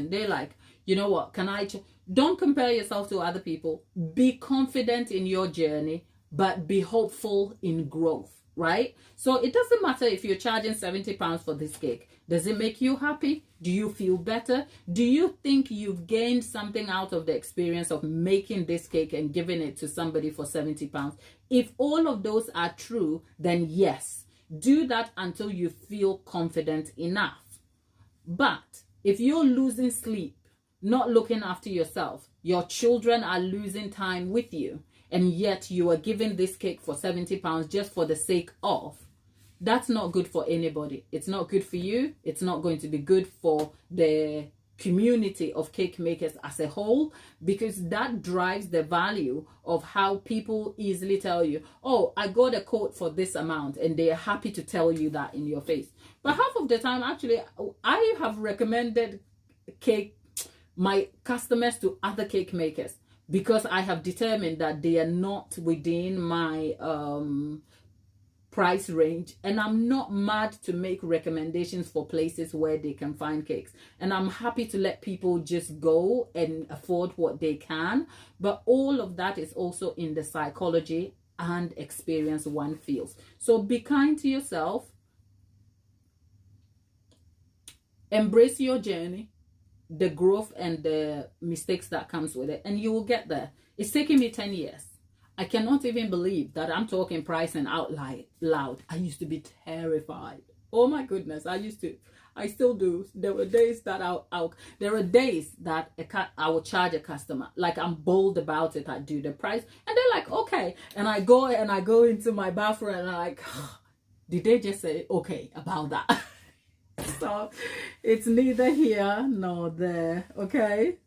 They're like, you know what, can I don't compare yourself to other people. Be confident in your journey, but be hopeful in growth, right? So it doesn't matter if you're charging £70 for this cake. Does it make you happy? Do you feel better? Do you think you've gained something out of the experience of making this cake and giving it to somebody for £70? If all of those are true, then yes, do that until you feel confident enough. But if you're losing sleep, not looking after yourself, your children are losing time with you, and yet you are giving this cake for £70 just for the sake of, that's not good for anybody. It's not good for you. It's not going to be good for the community of cake makers as a whole, because that drives the value of how people easily tell you, oh, I got a quote for this amount, and they're happy to tell you that in your face. But half of the time, actually, I have recommended my customers to other cake makers, because I have determined that they are not within my price range, and I'm not mad to make recommendations for places where they can find cakes, and I'm happy to let people just go and afford what they can. But all of that is also in the psychology and experience one feels. So be kind to yourself, embrace your journey, the growth and the mistakes that comes with it, and you will get there. It's taken me 10 years. I cannot even believe that I'm talking pricing out loud. I used to be terrified. Oh my goodness, I still do. There were days that I would charge a customer, like I'm bold about it. I do the price, and they're like, okay, and I go into my bathroom and I'm like, oh, did they just say okay about that? So it's neither here nor there. Okay.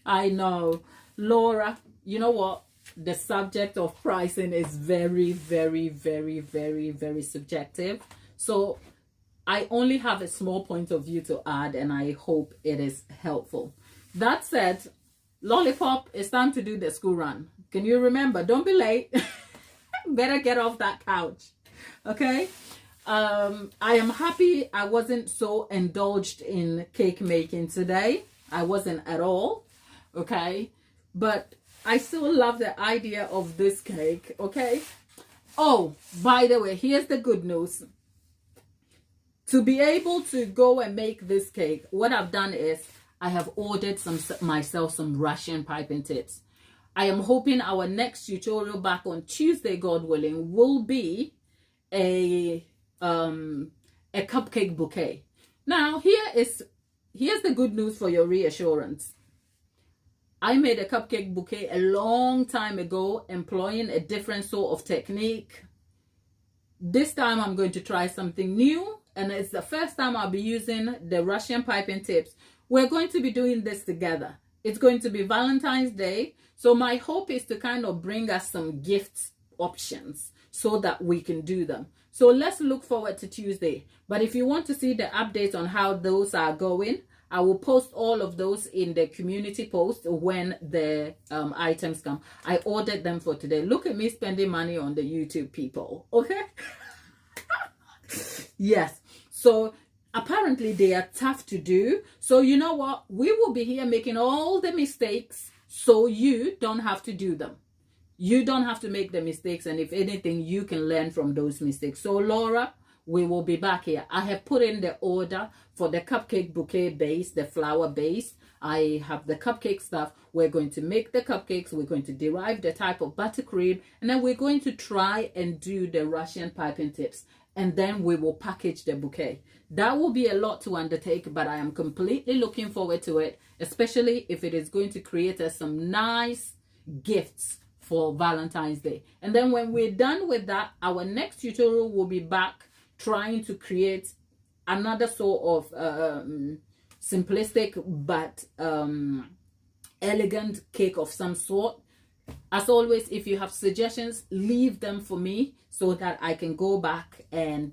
I know, Laura, you know what? The subject of pricing is very, very, very, very, very subjective. So I only have a small point of view to add, and I hope it is helpful. That said, Lollipop, it's time to do the school run. Can you remember? Don't be late. Better get off that couch. Okay? I am happy I wasn't so indulged in cake making today. I wasn't at all. Okay, but I still love the idea of this cake. Okay. Oh, by the way, here's the good news. To be able to go and make this cake, what I've done is I have ordered myself some Russian piping tips. I am hoping our next tutorial back on Tuesday, God willing, will be a cupcake bouquet. Now, here's the good news for your reassurance. I made a cupcake bouquet a long time ago, employing a different sort of technique. This time I'm going to try something new, and it's the first time I'll be using the Russian piping tips. We're going to be doing this together. It's going to be Valentine's Day, so my hope is to kind of bring us some gift options so that we can do them. So let's look forward to Tuesday. But if you want to see the updates on how those are going, I will post all of those in the community post when the items come. I ordered them for today. Look at me spending money on the YouTube people. Okay. Yes. So apparently they are tough to do. So you know what? We will be here making all the mistakes so you don't have to do them. You don't have to make the mistakes. And if anything, you can learn from those mistakes. So Laura, we will be back here. I have put in the order for the cupcake bouquet base, the flower base. I have the cupcake stuff. We're going to make the cupcakes. We're going to derive the type of buttercream. And then we're going to try and do the Russian piping tips. And then we will package the bouquet. That will be a lot to undertake, but I am completely looking forward to it, especially if it is going to create us some nice gifts for Valentine's Day. And then when we're done with that, our next tutorial will be back trying to create another sort of simplistic but elegant cake of some sort. As always, if you have suggestions, leave them for me so that I can go back and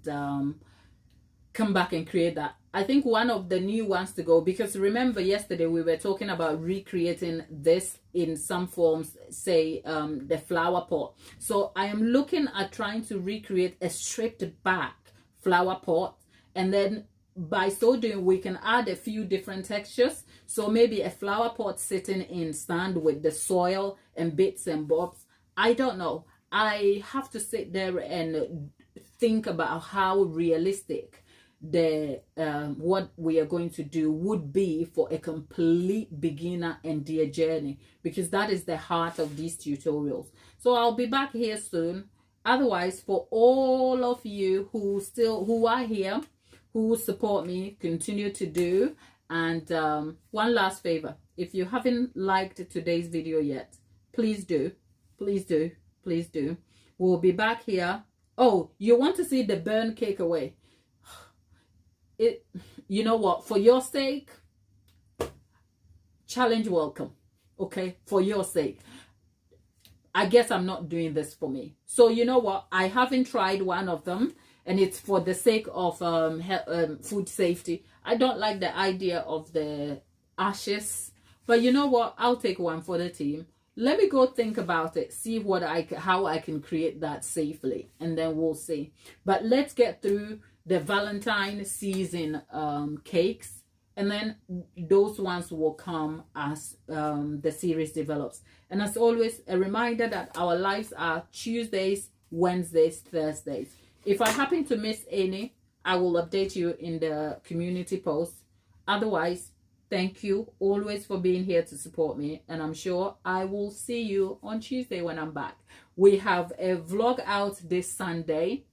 come back and create that. I think one of the new ones to go, because remember yesterday we were talking about recreating this in some forms, say the flower pot. So I am looking at trying to recreate a stripped back flower pot, and then by so doing we can add a few different textures. So maybe a flower pot sitting in stand with the soil and bits and bobs. I don't know. I have to sit there and think about how realistic the what we are going to do would be for a complete beginner and dear journey, because that is the heart of these tutorials. So I'll be back here soon. Otherwise, for all of you who are here, who support me, continue to do. And one last favor, if you haven't liked today's video yet, please do, please do, please do. We'll be back here. Oh, you want to see the burn cake away? You know what, for your sake, challenge welcome. Okay, for your sake. I guess I'm not doing this for me. So you know what, I haven't tried one of them, and it's for the sake of food safety. I don't like the idea of the ashes, but you know what, I'll take one for the team. Let me go think about it, see what how I can create that safely, and then we'll see. But let's get through the Valentine season cakes, and then those ones will come as the series develops. And as always, a reminder that our lives are Tuesdays, Wednesdays, Thursdays. If I happen to miss any, I will update you in the community post. Otherwise, thank you always for being here to support me, and I'm sure I will see you on Tuesday when I'm back. We have a vlog out this Sunday,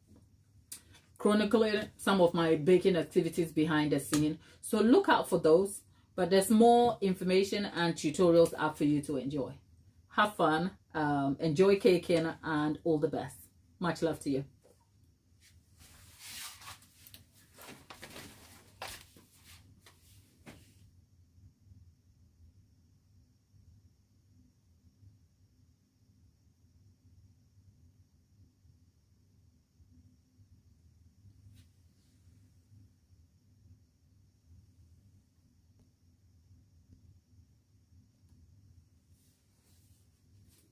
chronicling some of my baking activities behind the scene. So look out for those. But there's more information and tutorials out for you to enjoy. Have fun, enjoy caking, and all the best. Much love to you.